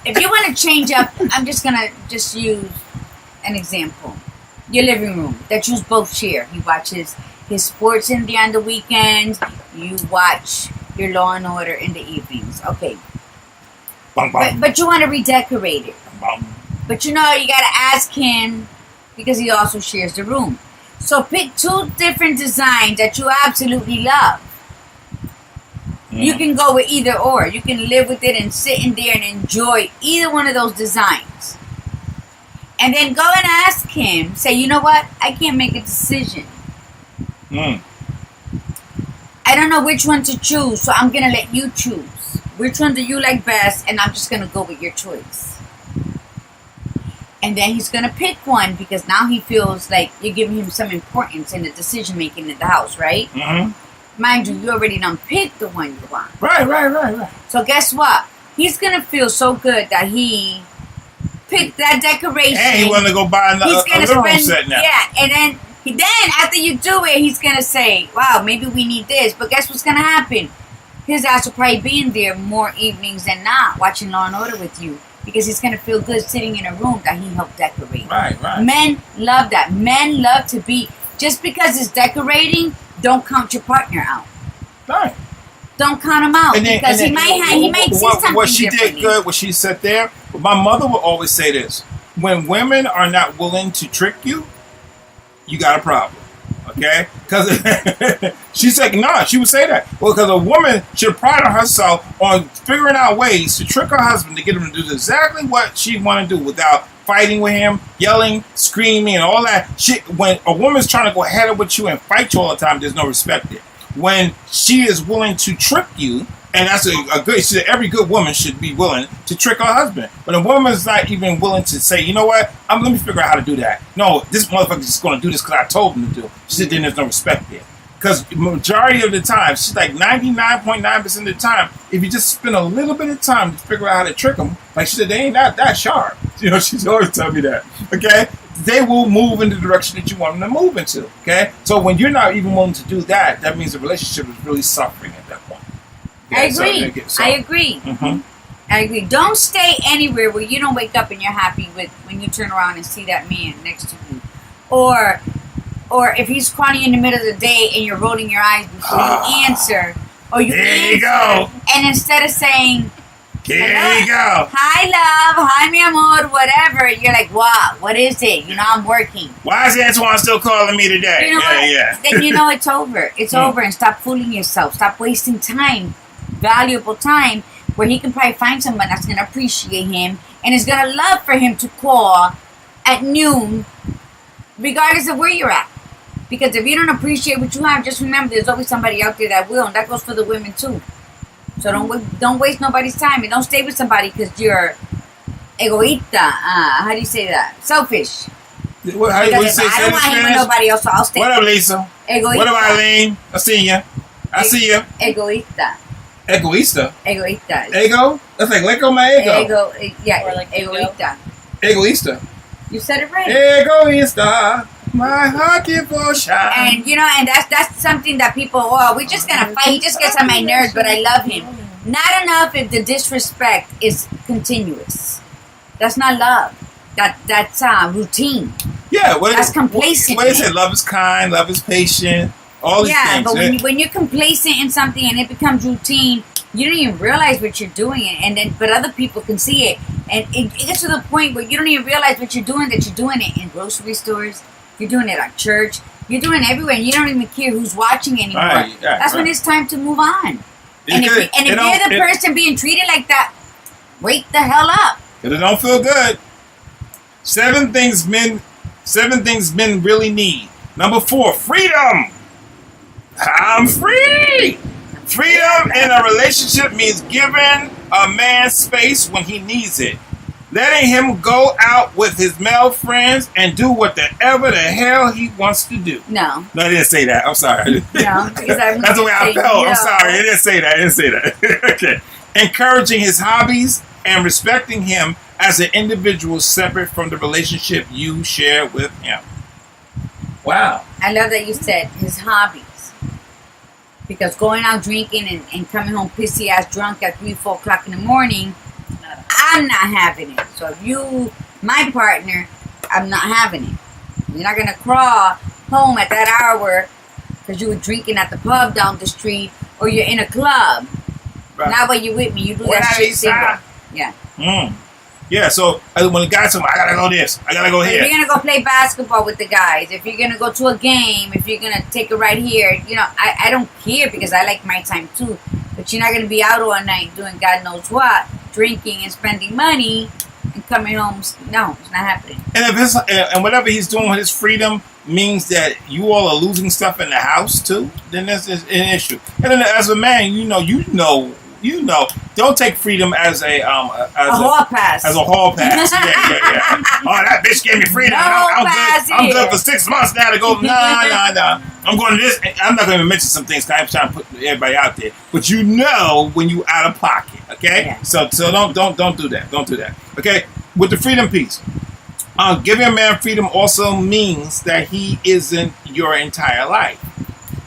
If you want to change up, I'm just going to use an example. Your living room that you both share. He watches his sports on the weekends. You watch your Law and Order in the evenings. Okay. Bum, bum. But you want to redecorate it. Bum. But you got to ask him because he also shares the room. So pick 2 different designs that you absolutely love. You can go with either or. You can live with it and sit in there and enjoy either one of those designs. And then go and ask him. Say, you know what? I can't make a decision. I don't know which one to choose, so I'm going to let you choose. Which one do you like best? And I'm just going to go with your choice. And then he's going to pick one because now he feels like you're giving him some importance in the decision making in the house, right? Mind you, you already done picked the one you want. Right. So guess what? He's going to feel so good that he picked that decoration. And he want to go buy a living room set now. Yeah, and then after you do it, he's going to say, wow, maybe we need this. But guess what's going to happen? His ass will probably be in there more evenings than not watching Law and Order with you. Because he's going to feel good sitting in a room that he helped decorate. Right. Men love that. Men love to be... Just because it's decorating, don't count your partner out. Right. Don't count him out. Because he might see something what she differently. did good, what she said there, my mother would always say this. When women are not willing to trick you, you got a problem. Okay? Because she's like, nah, she would say that. Well, because a woman should pride on herself on figuring out ways to trick her husband to get him to do exactly what she want to do without fighting with him, yelling, screaming, and all that shit. When a woman's trying to go ahead with you and fight you all the time, there's no respect there. When she is willing to trick you, and that's a good, she said every good woman should be willing to trick her husband. But a woman's not even willing to say, you know what, let me figure out how to do that. No, this motherfucker's just going to do this because I told him to do. She said then there's no respect there. Because majority of the time, she's like 99.9% of the time, if you just spend a little bit of time to figure out how to trick them, like she said, they ain't that sharp. She's always telling me that. Okay? They will move in the direction that you want them to move into. Okay? So when you're not even willing to do that, that means the relationship is really suffering at that point. I agree. I agree. Don't stay anywhere where you don't wake up and you're happy with when you turn around and see that man next to you. Or if he's calling you in the middle of the day and you're rolling your eyes before you answer. Or you there you go. And instead of saying, there you go. Hi, love. Hi, mi amor. Whatever. You're like, what is it? I'm working. Why is Antoine still calling me today? Then you know it's over. It's over, and stop fooling yourself. Stop wasting time, valuable time, where he can probably find someone that's going to appreciate him and is going to love for him to call at noon, regardless of where you're at. Because if you don't appreciate what you have, just remember there's always somebody out there that will, and that goes for the women too. So don't waste nobody's time, and don't stay with somebody because you're egoísta. How do you say that? Selfish. How you say I don't want him with nobody else, so I'll stay. What up, Lisa? Egoísta. What up, Eileen? I see ya. Egoísta. Egoísta? Egoísta. Ego? That's like let go my ego. Or like egoísta. Egoísta. You said it right. Egoísta. My heart can for shine. And and that's something that people, we're just gonna fight. He just gets on my nerves, but I love him. Not enough if the disrespect is continuous. That's not love. That's routine. Yeah, that's complacent. What is it? Love is kind, love is patient, all these things. But when you're complacent in something and it becomes routine, you don't even realize what you're doing, but other people can see it, and it gets to the point where you don't even realize what you're doing. That you're doing it in grocery stores. You're doing it at church. You're doing it everywhere, and you don't even care who's watching anymore. That's when it's time to move on. And if you're the person being treated like that, wake the hell up. Because it don't feel good. 7 things men really need. Number 4, freedom. I'm free. Freedom in a relationship means giving a man space when he needs it. letting him go out with his male friends and do whatever the hell he wants to do. No, I didn't say that. I'm sorry. No, because that's the way I felt. I'm sorry. I didn't say that. Okay. Encouraging his hobbies and respecting him as an individual separate from the relationship you share with him. Wow. I love that you said his hobbies. Because going out drinking and coming home pissy ass drunk at 3, 4 o'clock in the morning, I'm not having it. So if you, my partner, I'm not having it. You're not going to crawl home at that hour because you were drinking at the pub down the street or you're in a club. Right. Not when you're with me. You do that shit single. Yeah. Yeah, so when the guys say, I gotta go this, I gotta go here. If you're gonna go play basketball with the guys, if you're gonna go to a game, if you're gonna take a ride here, I don't care because I like my time too. But you're not gonna be out all night doing God knows what, drinking and spending money and coming home. No, it's not happening. And if and whatever he's doing with his freedom means that you all are losing stuff in the house too, then that's an issue. And then as a man, you know, don't take freedom as a hall pass. As a hall pass. Yeah. Oh, that bitch gave me freedom. I'm good for 6 months now to go. Nah. I'm going to this. I'm not going to mention some things because I'm trying to put everybody out there. But you know when you out of pocket. Okay. Yeah. So don't do that. Don't do that. Okay. With the freedom piece, giving a man freedom also means that he isn't your entire life.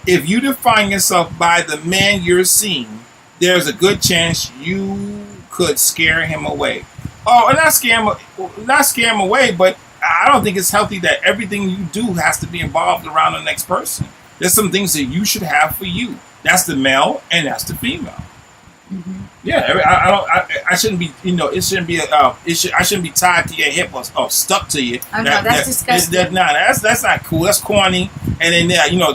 If you define yourself by the man you're seeing, there's a good chance you could scare him away. Oh, not scare him away, but I don't think it's healthy that everything you do has to be involved around the next person. There's some things that you should have for you. That's the male and that's the female. Mm-hmm. Yeah, I shouldn't be. It shouldn't be. I shouldn't be tied to your hip or stuck to you. Oh, no, that's disgusting. That's not cool. That's corny. And then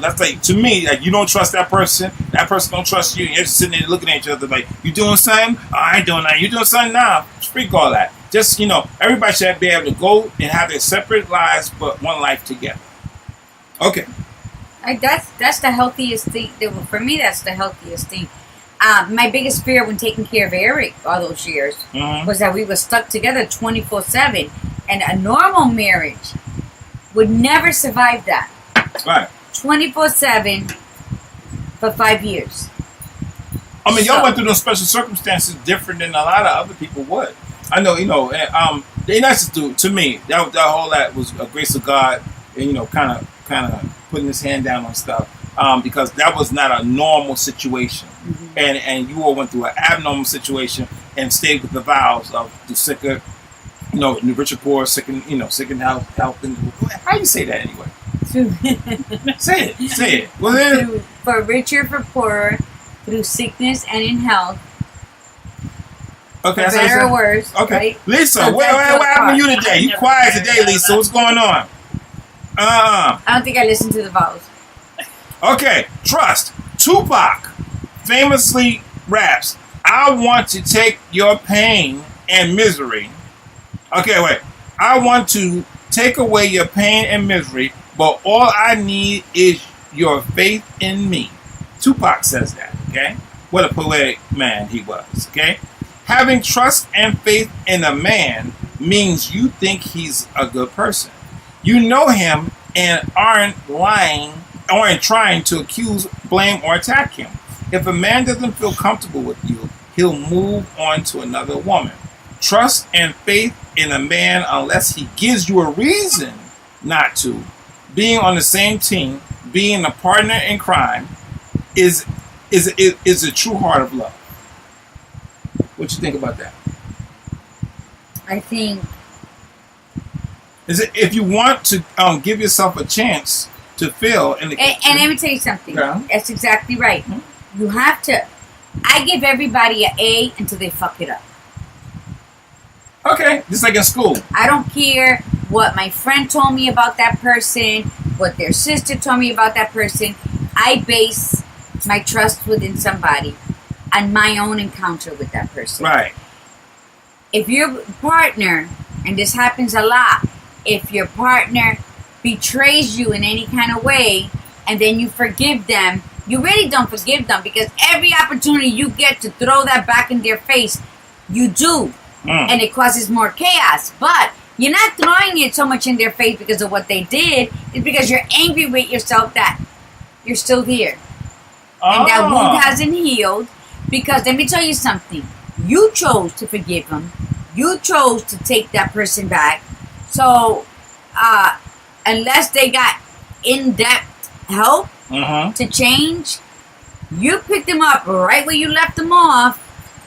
that's like, to me, like, you don't trust that person. That person don't trust you. And you're just sitting there looking at each other like, you doing something? Oh, I ain't doing that. You doing something? Nah. Freak all that. Just everybody should be able to go and have their separate lives, but one life together. Okay. That's the healthiest thing. For me, that's the healthiest thing. My biggest fear when taking care of Eric all those years was that we were stuck together 24/7, and a normal marriage would never survive that. Right. 24/7 for 5 years. I mean, y'all went through those special circumstances different than a lot of other people would. I know, the nicest dude to me. That was a grace of God, and kind of putting his hand down on stuff. Because that was not a normal situation. Mm-hmm. And you all went through an abnormal situation and stayed with the vows of the sicker, the rich or poor, sick and health. And, how do you say that anyway? Say it. Well, then, for richer, for poorer, through sickness and in health. Okay, for better or worse. Okay, right? Lisa, what happened to you today? You quiet today, Lisa. What's going on? I don't think I listened to the vows. Okay, trust. Tupac famously raps, I want to take your pain and misery. Okay, wait. I want to take away your pain and misery, but all I need is your faith in me. Tupac says that, okay? What a poetic man he was, okay? Having trust and faith in a man means you think he's a good person. You know him and aren't trying to accuse, blame, or attack him. If a man doesn't feel comfortable with you, he'll move on to another woman. Trust and faith in a man, unless he gives you a reason not to. Being on the same team, being a partner in crime, is a true heart of love. What you think about that? I think if you want to give yourself a chance to feel and let me tell you something. Yeah. That's exactly right. Mm-hmm. You have to. I give everybody an A until they fuck it up. Okay, just like in school. I don't care what my friend told me about that person, what their sister told me about that person. I base my trust within somebody on my own encounter with that person. Right. If your partner, and this happens a lot, if your partner betrays you in any kind of way and then you forgive them, you really don't forgive them, because every opportunity you get to throw that back in their face, you do. and it causes more chaos. But you're not throwing it so much in their face because of what they did. It's because you're angry with yourself that you're still here. And that wound hasn't healed. Because let me tell you something. You chose to forgive them. You chose to take that person back. So, unless they got in-depth help to change, you picked them up right where you left them off.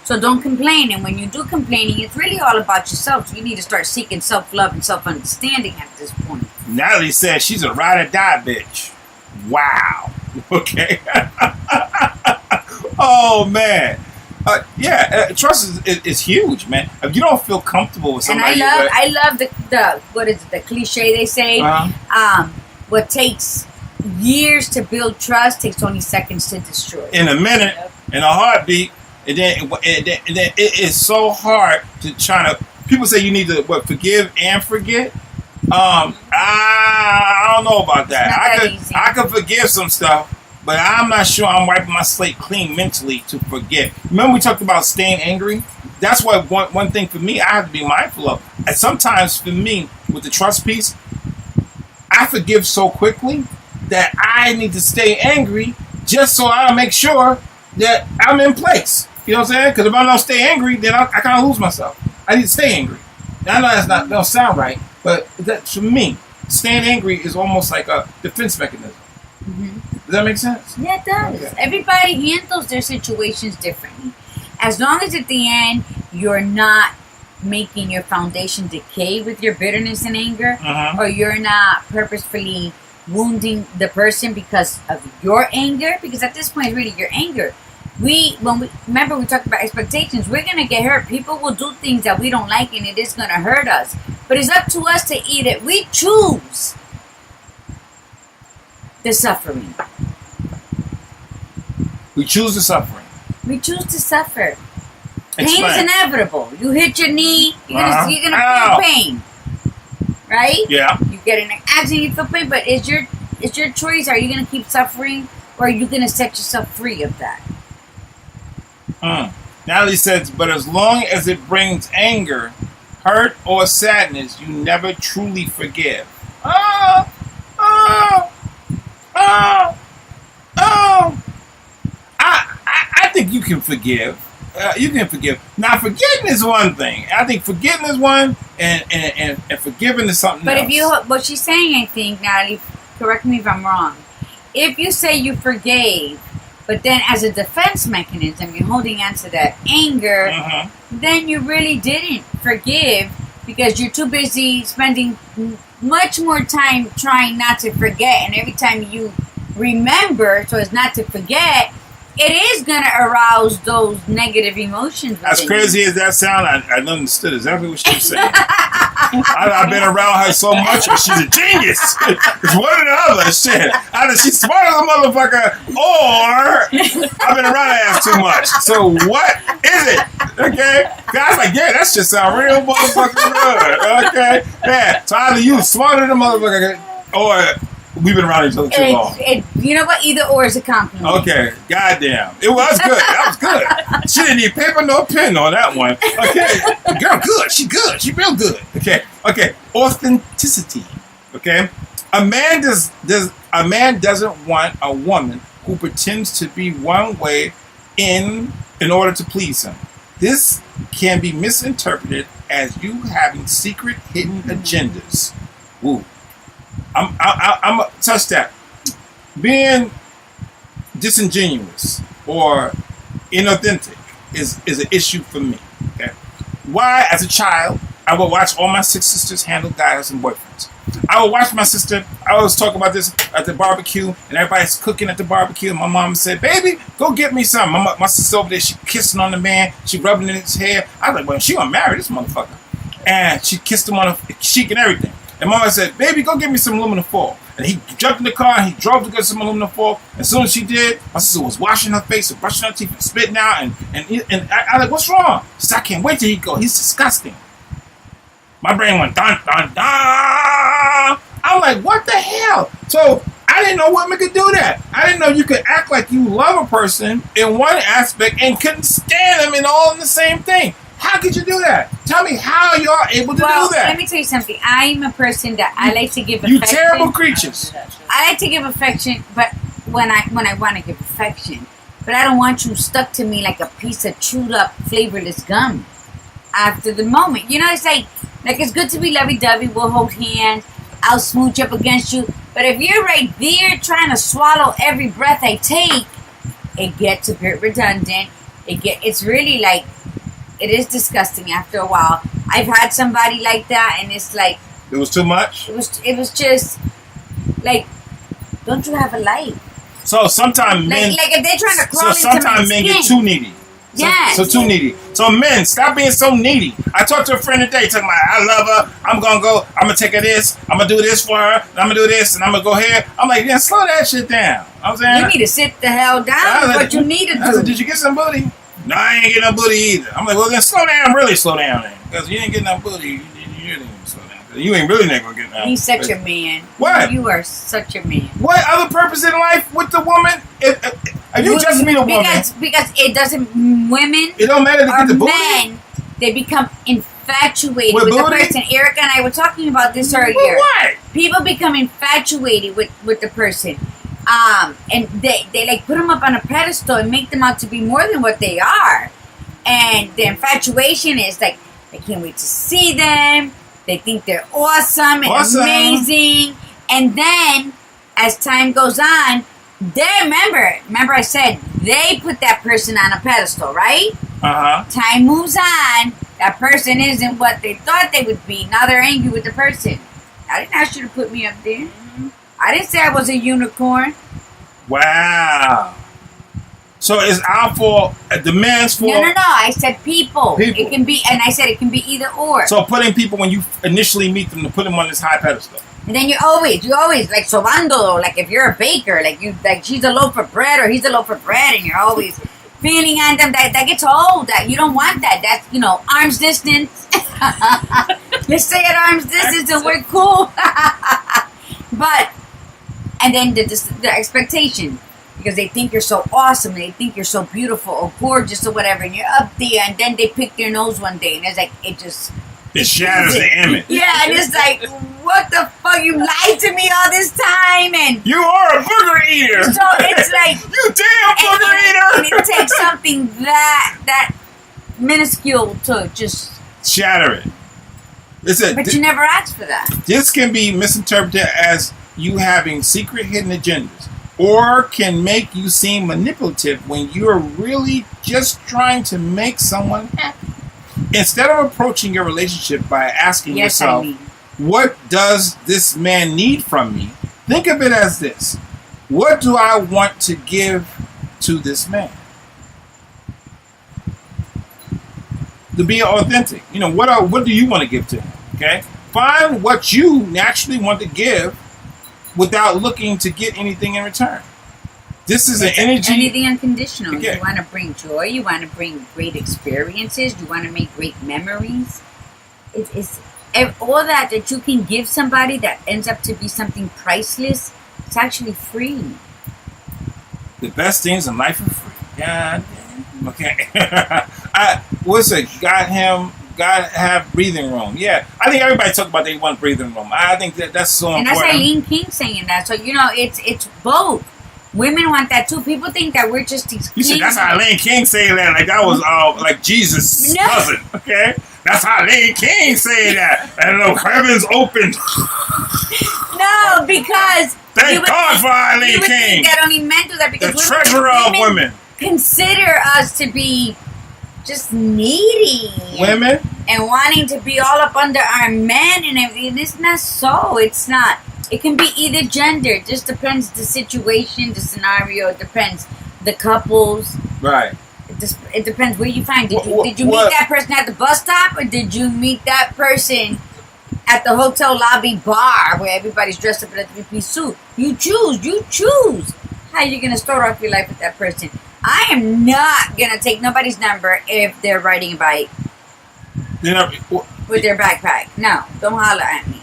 So don't complain. And when you do complaining, it's really all about yourself. So you need to start seeking self-love and self-understanding at this point. Natalie said she's a ride or die bitch. Wow. Okay. Oh, man. Trust is huge, man. If you don't feel comfortable with somebody, and I love the what is it, the cliche they say? What takes years to build trust takes only seconds to destroy. In a minute, in a heartbeat, and then it is so hard to try to. People say you need to forgive and forget. I don't know about that. I could forgive some stuff. But I'm not sure I'm wiping my slate clean mentally to forget. Remember we talked about staying angry? That's what one thing for me I have to be mindful of. And sometimes for me, with the trust piece, I forgive so quickly that I need to stay angry just so I make sure that I'm in place. You know what I'm saying? Because if I don't stay angry, then I kind of lose myself. I need to stay angry. Now, I know that don't sound right, but that, for me, staying angry is almost like a defense mechanism. Does that make sense? Yeah, it does. Okay. Everybody handles their situations differently. As long as at the end you're not making your foundation decay with your bitterness and anger, or you're not purposefully wounding the person because of your anger, because at this point it's really your anger. Remember we talked about expectations. We're gonna get hurt. People will do things that we don't like, and it is gonna hurt us. But it's up to us to eat it. We choose the suffering. We choose the suffering. We choose to suffer. Pain Explain. is inevitable. You hit your knee, you're gonna feel pain, right? Yeah. You get in an accident, you feel pain, but it's your choice. Are you gonna keep suffering, or are you gonna set yourself free of that? Natalie says, but as long as it brings anger, hurt, or sadness, you never truly forgive. I think you can forgive. You can forgive. Now, forgetting is one thing. I think forgetting is one, and forgiving is something else. What she's saying, I think, Natalie, correct me if I'm wrong. If you say you forgave, but then as a defense mechanism, you're holding on to that anger, then you really didn't forgive because you're too busy spending much more time trying not to forget. And every time you remember, so as not to forget, it is going to arouse those negative emotions. As crazy as that sounds, I understood exactly what she was saying. I've been around her so much, and she's a genius. It's one or the other. Shit. Either she's smart as a motherfucker, or I've been around her ass too much. So what is it? Okay? Guys like, yeah, that shit sound real motherfucking good. Okay? Yeah. So either you smarter than a motherfucker, or we've been around each other too long. You know what? Either or is a compliment. Okay. Goddamn. It was good. That was good. She didn't need paper nor pen on that one. Okay. Girl, good. She good. She real good. Okay. Okay. Authenticity. Okay. A man doesn't want a woman who pretends to be one way in order to please him. This can be misinterpreted as you having secret hidden agendas. Ooh. I'm gonna touch that. Being disingenuous or inauthentic is an issue for me. Okay, why? As a child, I would watch all my 6 sisters handle guys and boyfriends. I would watch my sister. I always talk about this at the barbecue, and everybody's cooking at the barbecue. And my mom said, "Baby, go get me some." My sister over there, she kissing on the man, she rubbing in his hair. I was like, "Well, she gonna marry this motherfucker," and she kissed him on the cheek and everything. And Mama said, "Baby, go get me some aluminum foil." And he jumped in the car and he drove to get some aluminum foil. As soon as she did, my sister was washing her face and brushing her teeth and spitting out. And I like, "What's wrong?" She said, "I can't wait till he go. He's disgusting." My brain went dun dun dun. I'm like, what the hell? So I didn't know women could do that. I didn't know you could act like you love a person in one aspect and couldn't stand them in all in the same thing. How could you do that? Tell me how y'all able to do that. Let me tell you something. I'm a person that I like to give You affection. terrible creatures. I like to give affection, but when I want to give affection, but I don't want you stuck to me like a piece of chewed up flavorless gum. After the moment, you know, it's like it's good to be lovey-dovey. We'll hold hands. I'll smooch up against you. But if you're right there trying to swallow every breath I take, it gets a bit redundant. It's really like, it is disgusting after a while. I've had somebody like that, and it's like, it was too much. It was just like, don't you have a life? So sometimes men, like if they're trying to crawl into sometimes men get too needy. So too needy. So men, stop being so needy. I talked to a friend today talking about, I love her. I'm gonna take her this. I'm gonna do this for her. I'm gonna do this, and I'm gonna go here. I'm like, yeah, slow that shit down. I'm saying, you need to sit the hell down. What you need to do. I said, did you get some booty? No, I ain't getting no booty either. I'm like, well, then slow down, really slow down then, because you ain't getting no booty. You ain't even slow down. You ain't really not gonna get no. He's such a man. What? You are such a man. What other purpose in life with the woman? If you just meet a woman, because it doesn't. Women. It don't matter to get the booty. Men, they become infatuated with the booty? person. Erica and I were talking about this earlier. What? People become infatuated with the person. And they like put them up on a pedestal and make them out to be more than what they are. And the infatuation is like, they can't wait to see them. They think they're awesome and amazing. And then, as time goes on, they remember I said, they put that person on a pedestal, right? Uh-huh. Time moves on. That person isn't what they thought they would be. Now they're angry with the person. I didn't ask you to put me up there. I didn't say I was a unicorn. Wow. So it's our fault, the man's fault. No. I said people. It can be, and I said it can be either or. So putting people, when you initially meet them, to put them on this high pedestal. And then you always like sobando, like if you're a baker, like she's a loaf of bread or he's a loaf of bread, and you're always feeling on them. That gets old. That you don't want that. That's arm's distance. Let's stay at arm's distance and we're cool. But and then the expectation. Because they think you're so awesome, they think you're so beautiful or gorgeous or whatever, and you're up there, and then they pick their nose one day, and it's like, it shatters the image. Yeah, and it's like, what the fuck, you lied to me all this time, and you are a booger eater. So it's like, you damn booger eater. And it takes something that minuscule to just shatter it. But you never asked for that. This can be misinterpreted as you having secret hidden agendas, or can make you seem manipulative when you're really just trying to make someone happy. Instead of approaching your relationship by asking yourself, what does this man need from me? Think of it as this. What do I want to give to this man? To be authentic. What do you want to give to him? Okay? Find what you naturally want to give without looking to get anything in return. This is an energy. Anything unconditional. Okay. You want to bring joy. You want to bring great experiences. You want to make great memories. It's all that you can give somebody that ends up to be something priceless. It's actually free. The best things in life are free. God damn. Okay. What's it? God have breathing room. Yeah, I think everybody talk about they want breathing room. I think that's so important. And that's Eileen King saying that. So it's both. Women want that too. People think that we're just these. You said that's how Eileen King saying that. Like that was like Jesus' cousin. Okay, that's how Eileen King saying that. And the heavens opened. No, because thank God for Eileen King. Think that only men do that because the treasurer of women consider us to be just needy women and wanting to be all up under our men and everything. It's not so. It's not. It can be either gender. It just depends the situation, the scenario. It depends the couples. Right. It depends where you find. Did you meet that person at the bus stop, or did you meet that person at the hotel lobby bar where everybody's dressed up in a three-piece suit? You choose. You choose how you're gonna start off your life with that person. I am not gonna take nobody's number if they're riding a bike with their backpack. No, don't holler at me.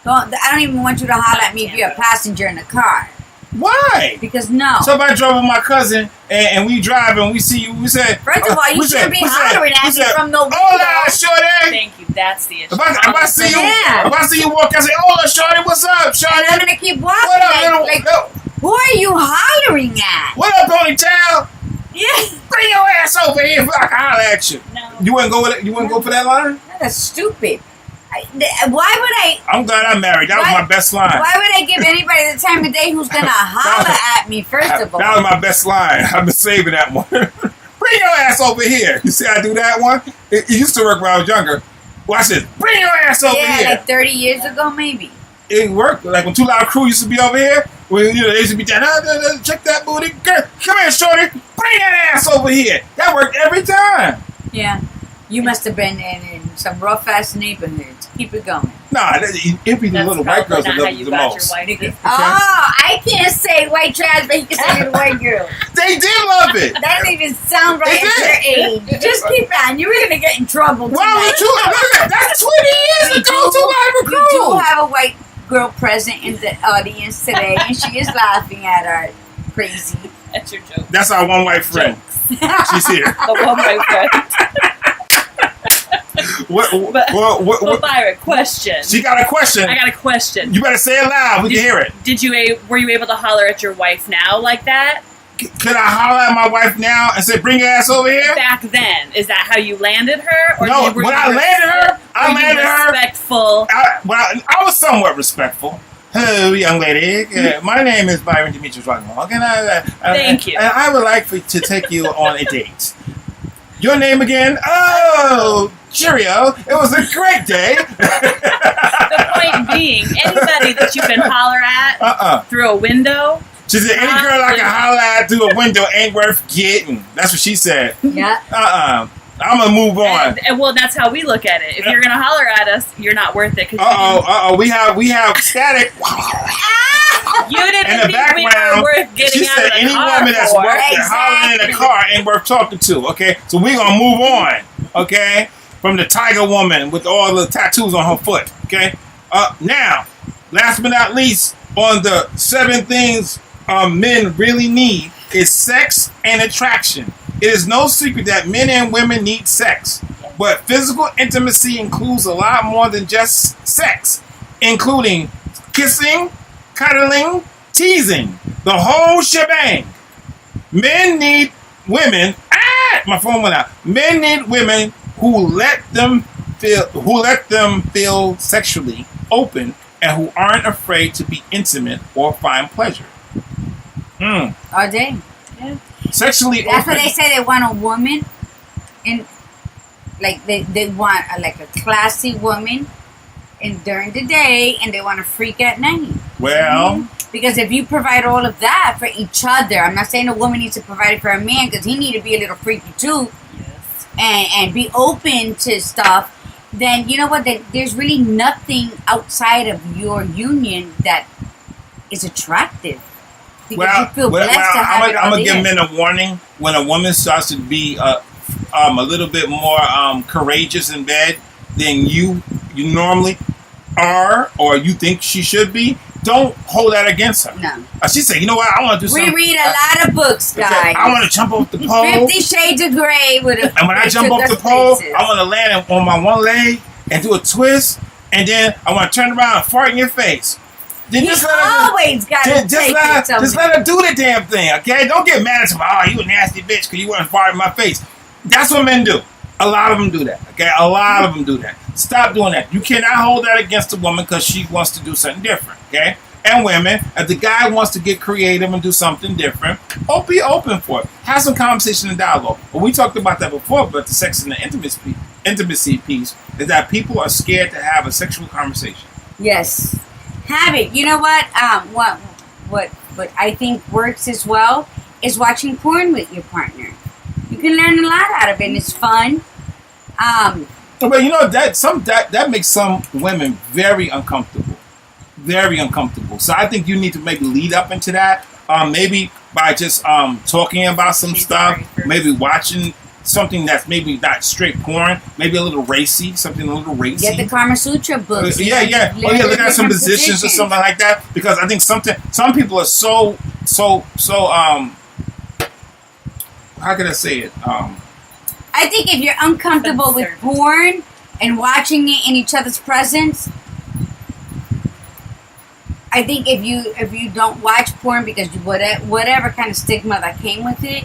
I don't even want you to holler at me if you're a passenger in the car. Why? Because no. So if I drove with my cousin and we drive and we see you, we said. First of all, you shouldn't be hollering at me from the window. Hola, shorty. Thank you. That's the issue. If I see you, if I see you walk, I say, "Hola, shorty, what's up, shorty?" And I'm gonna keep walking. What up, little? Who are you hollering at? What up, ponytail? Yeah. Bring your ass over here if I can holler at you. No. You wouldn't go with it? You wouldn't go for that line? That's stupid. Why would I? I'm glad I'm married. That was my best line. Why would I give anybody the time of day who's gonna holler at me? First of all, that was my best line. I've been saving that one. Bring your ass over here. You see, I do that one. It used to work when I was younger. Watch this. Bring your ass over here. Yeah, like 30 years ago, maybe. It worked. Like when Too Loud Crew used to be over here, when they used to be down, check that booty, girl. Come here, shorty. Bring that ass over here. That worked every time. Yeah, you must have been in some rough ass neighborhoods. Keep it going. Nah, it'd be the little white girls that love it the most. Okay. Oh, I can't say white trash, but you can say little white girl. They did love it. That doesn't even sound right at your age. Just keep on. You're gonna get in trouble. Well, that's 20 years ago. You do have a white girl present in the audience today, and she is laughing at our crazy. That's your joke. That's our one white friend. She's here. The one white friend. What, Byron, question. She got a question. I got a question. You better say it loud. We can hear it. Were you able to holler at your wife now like that? Can I holler at my wife now and say, "Bring your ass over here"? Back then, is that how you landed her? Or No, when I landed her. Respectful. I was somewhat respectful. Hello, young lady. My name is Byron Demetrius Rockmore. Thank you. And I would like to take you on a date. Your name again? Oh, cheerio. It was a great day. The point being, anybody that you can holler at through a window. She said, any girl I can holler at through a window ain't worth getting. That's what she said. Yeah. I'm going to move on. And well, that's how we look at it. If you're going to holler at us, you're not worth it. We have static. You didn't in the think we were background. worth getting She out said of the any car woman that's for. worth hollering in a car ain't worth talking to. Okay, so we're gonna move on. Okay, from the tiger woman with all the tattoos on her foot. Okay, now, last but not least, on the 7 things men really need is sex and attraction. It is no secret that men and women need sex, but physical intimacy includes a lot more than just sex, including kissing, cuddling, teasing, the whole shebang. Men need women. My phone went out. Men need women who let them feel sexually open and who aren't afraid to be intimate or find pleasure. Are they? Yeah. Sexually open. That's what they say. They want a woman, and like they want like a classy woman, and during the day, and they want a freak at night. Well, because if you provide all of that for each other, I'm not saying a woman needs to provide it for a man because he need to be a little freaky too, Yes. and be open to stuff. Then you know what? There's really nothing outside of your union that is attractive. Because you feel blessed to have it all I'm gonna give there. men a warning when a woman starts to be a little bit more courageous in bed than you normally are, or you think she should be. Don't hold that against her. No. She said, "You know what? I want to do something." We read a lot of books, guys. I want to jump off the pole. 50 Shades of Grey. And when I jump off the pole, I want to land on my one leg and do a twist, and then I want to turn around and fart in your face. Then You always got to take it just let her do the damn thing, okay? Don't get mad at me. Oh, you a nasty bitch because you wouldn't fart in my face. That's what men do. A lot of them do that, okay? A lot of them do that. Stop doing that. You cannot hold that against a woman because she wants to do something different, okay? And women, if the guy wants to get creative and do something different, be open for it. Have some conversation and dialogue. Well, we talked about that before, but the sex and the intimacy piece is that people are scared to have a sexual conversation. Yes. Have it. You know what? What I think works as well is watching porn with your partner. You can learn a lot out of it, and it's fun. But you know that makes some women very uncomfortable. Very uncomfortable. So I think you need to maybe lead up into that. Maybe by just talking about some stuff, maybe watching something that's maybe not straight porn, maybe a little racy, something a little racy. Get the Kama Sutra books. Yeah. Look at some positions or something like that, because I think some people are so how can I say it? I think if you're uncomfortable with porn and watching it in each other's presence, I think if you don't watch porn because whatever kind of stigma that came with it,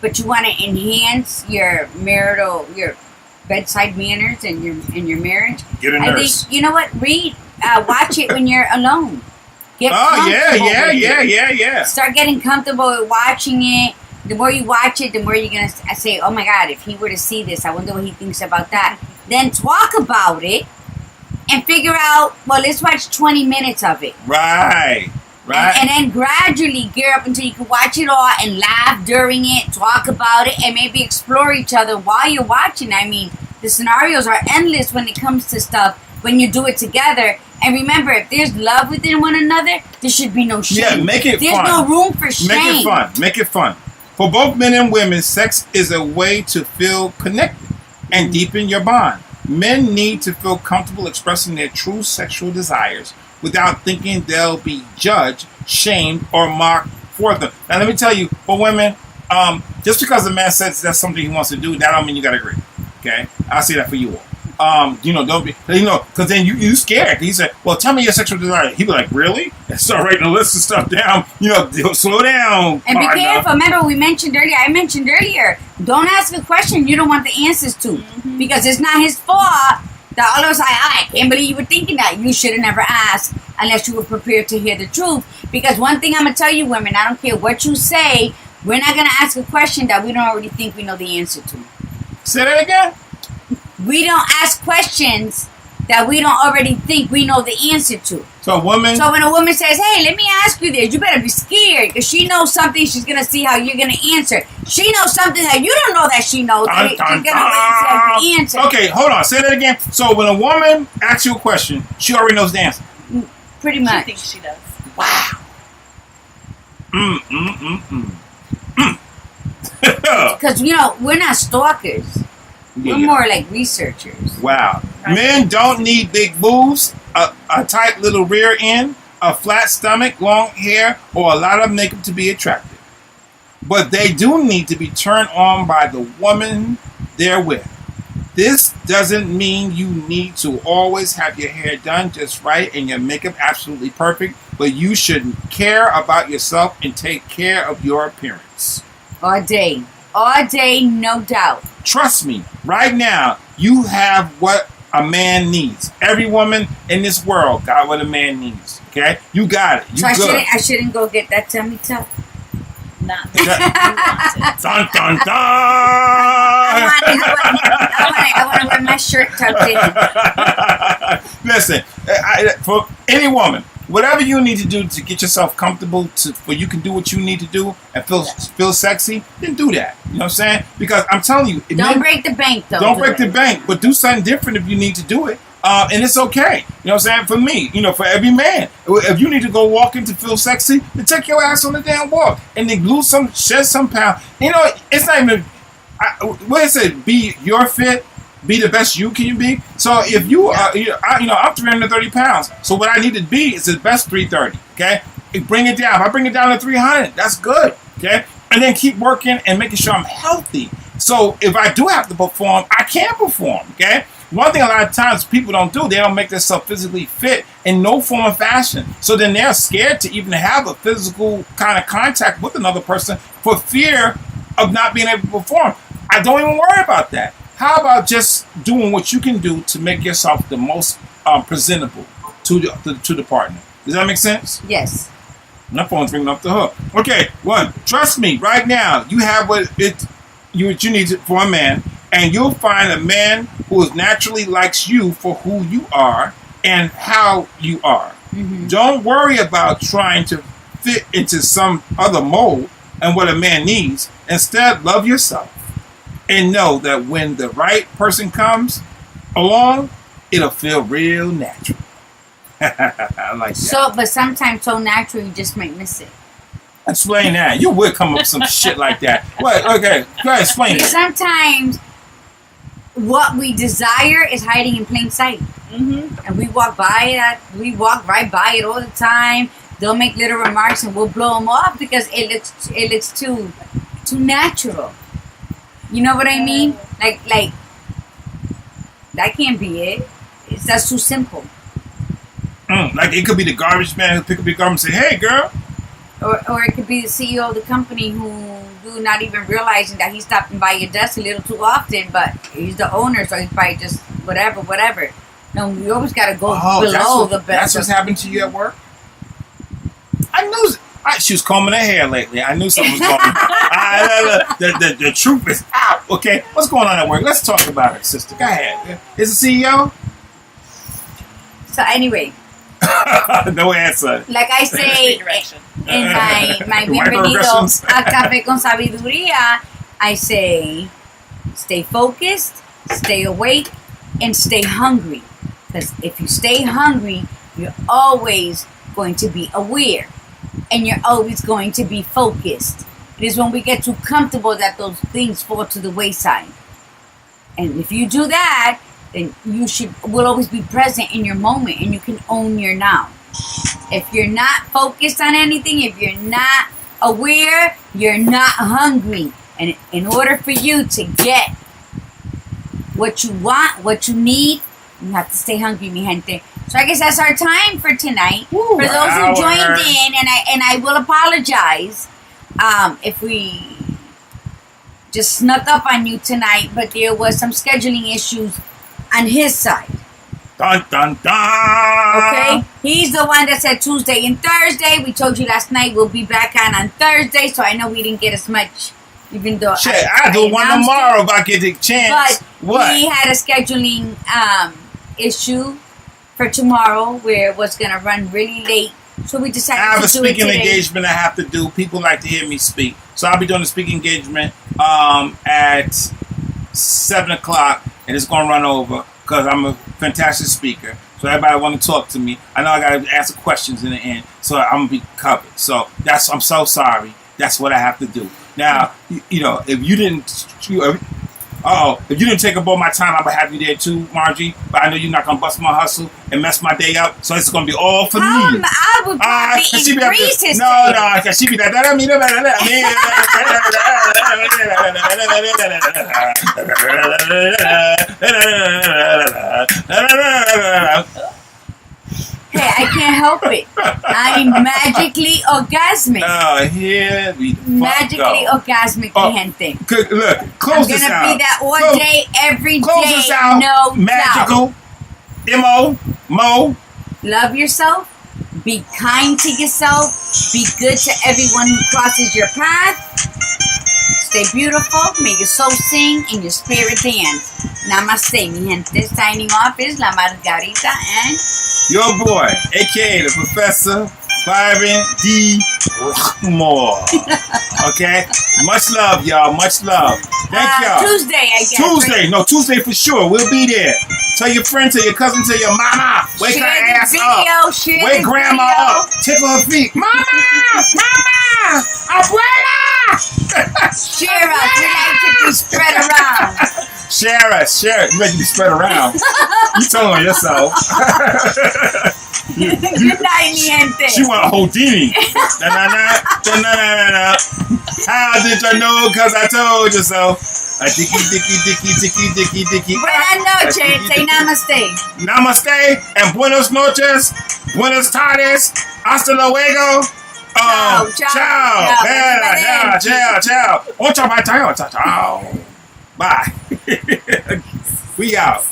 but you want to enhance your bedside manners and your marriage, get a nurse. I think, you know what? Watch it when you're alone. Get yeah. Start getting comfortable with watching it. The more you watch it, the more you're going to say, oh my God, if he were to see this, I wonder what he thinks about that. Then talk about it and figure out, well, let's watch 20 minutes of it. Right. And then gradually gear up until you can watch it all and laugh during it, talk about it, and maybe explore each other while you're watching. I mean, the scenarios are endless when it comes to stuff when you do it together. And remember, if there's love within one another, there should be no shame. Yeah, make it fun. There's no room for shame. Make it fun. For both men and women, sex is a way to feel connected and deepen your bond. Men need to feel comfortable expressing their true sexual desires without thinking they'll be judged, shamed, or mocked for them. Now, let me tell you, for women, just because a man says that's something he wants to do, that don't mean you got to agree. Okay? I'll say that for you all. Don't be, because then you scared. He said, well, tell me your sexual desire. He'd be like, really? And start writing a list of stuff down. Slow down. And be careful. Remember, I mentioned earlier, don't ask a question you don't want the answers to. Mm-hmm. Because it's not his fault that all of us, I can't believe you were thinking that. You should have never asked unless you were prepared to hear the truth. Because one thing I'm going to tell you, women, I don't care what you say, we're not going to ask a question that we don't already think we know the answer to. Say that again? We don't ask questions that we don't already think we know the answer to. So when a woman says, hey, let me ask you this, you better be scared because she knows something, she's going to see how you're going to answer. She knows something that you don't know that she knows. She's going to wait to answer. Okay, hold on. Say that again. So when a woman asks you a question, she already knows the answer. Pretty much. She thinks she does. Wow. Because, we're not stalkers. We're more like researchers. Wow. Men don't need big boobs, a tight little rear end, a flat stomach, long hair, or a lot of makeup to be attractive. But they do need to be turned on by the woman they're with. This doesn't mean you need to always have your hair done just right and your makeup absolutely perfect, but you should care about yourself and take care of your appearance. All day, no doubt. Trust me, right now, you have what a man needs. Every woman in this world got what a man needs. Okay? You got it. I shouldn't go get that tummy tuck. Not Dun, dun, dun. I want to wear my shirt tucked in. Listen, for any woman, whatever you need to do to get yourself comfortable, where you can do what you need to do and feel sexy, then do that. You know what I'm saying? Because I'm telling you, don't break the bank, though. Don't break the bank, but do something different if you need to do it. And it's okay. You know what I'm saying? For me, for every man, if you need to go walking to feel sexy, then take your ass on the damn walk and then shed some pound. It's not even, what is it? Be your fit. Be the best you can be. So if you are, I'm 330 pounds. So what I need to be is the best 330. Okay, bring it down. If I bring it down to 300, that's good. Okay, and then keep working and making sure I'm healthy. So if I do have to perform, I can perform. Okay. One thing a lot of times people don't do, they don't make themselves physically fit in no form or fashion. So then they're scared to even have a physical kind of contact with another person for fear of not being able to perform. I don't even worry about that. How about just doing what you can do to make yourself the most presentable to the partner? Does that make sense? Yes. My phone's ringing off the hook. Okay, one. Trust me, right now, you have what you need for a man, and you'll find a man who naturally likes you for who you are and how you are. Mm-hmm. Don't worry about trying to fit into some other mold and what a man needs. Instead, love yourself. And know that when the right person comes along, it'll feel real natural. I like that. But sometimes so natural, you just might miss it. Explain that. You would come up with some shit like that. What? Okay, go ahead, explain it. Sometimes what we desire is hiding in plain sight. Mm-hmm. And we walk right by it all the time. They'll make little remarks and we'll blow them off because it looks too natural. You know what I mean? Like that can't be it. That's too simple. Like it could be the garbage man who pick up your garbage and say, "Hey, girl." Or it could be the CEO of the company who do not even realizing that he's stopping by your desk a little too often, but he's the owner, so he's probably just whatever. No, we always got to go below the best. That's what's happened to you at work? I knew she was combing her hair lately. I knew something was going on. The truth is out. Okay, what's going on at work? Let's talk about it, sister. Go ahead. Is the CEO? So anyway. No answer. Like I say in my bienvenido a Café con Sabiduría, I say stay focused, stay awake, and stay hungry. Because if you stay hungry, you're always going to be aware. And you're always going to be focused. It is when we get too comfortable that those things fall to the wayside. And if you do that, then will always be present in your moment and you can own your now. If you're not focused on anything, if you're not aware, you're not hungry. And in order for you to get what you want, what you need, you have to stay hungry, mi gente. So I guess that's our time for tonight. For those who joined in, and I will apologize if we just snuck up on you tonight, but there was some scheduling issues on his side. Dun, dun, dun. Okay? He's the one that said Tuesday and Thursday. We told you last night we'll be back on Thursday, so I know we didn't get as much, even though shit, I do one tomorrow if I get the chance. But he had a scheduling issue for tomorrow where it was going to run really late. So we decided to do it today. I have a speaking engagement I have to do. People like to hear me speak. So I'll be doing a speaking engagement at 7 o'clock. And it's going to run over because I'm a fantastic speaker. So everybody want to talk to me. I know I got to answer questions in the end. So I'm going to be covered. So I'm so sorry. That's what I have to do. Now, you know, if you didn't take up all my time, I'm going to have you there too, Margie. But I know you're not going to bust my hustle and mess my day up. So it's going to be all for me. I would probably increase his No, because she be like, Hey, I can't help it. I'm magically orgasmic. Oh, here we magically orgasmic, gente. Look, close this out. I'm gonna be that all day, every close day. This out. No magical. doubt. Mo. Love yourself. Be kind to yourself. Be good to everyone who crosses your path. Stay beautiful. May your soul sing and your spirit dance. Namaste, mi gente. Signing off is La Margarita and your boy, a.k.a. the Professor Byron D. Rockmore. Okay? Much love, y'all. Much love. Thank y'all. Tuesday, I guess. Tuesday. Right? No, Tuesday for sure. We'll be there. Tell your friend, tell your cousin, tell your mama. Wake her ass up. Wake grandma up. Tickle her feet. Mama! Mama! Abuela! Share us. We like to be spread around. Share us. You ready to be spread around. You telling yourself. Good night, mi gente. She want Houdini. How did you know? Because I told you so. Dicky. Buenas noches. Say namaste. Namaste and buenos noches. Buenas tardes. Hasta luego. Ciao. Ciao. Bye. We out.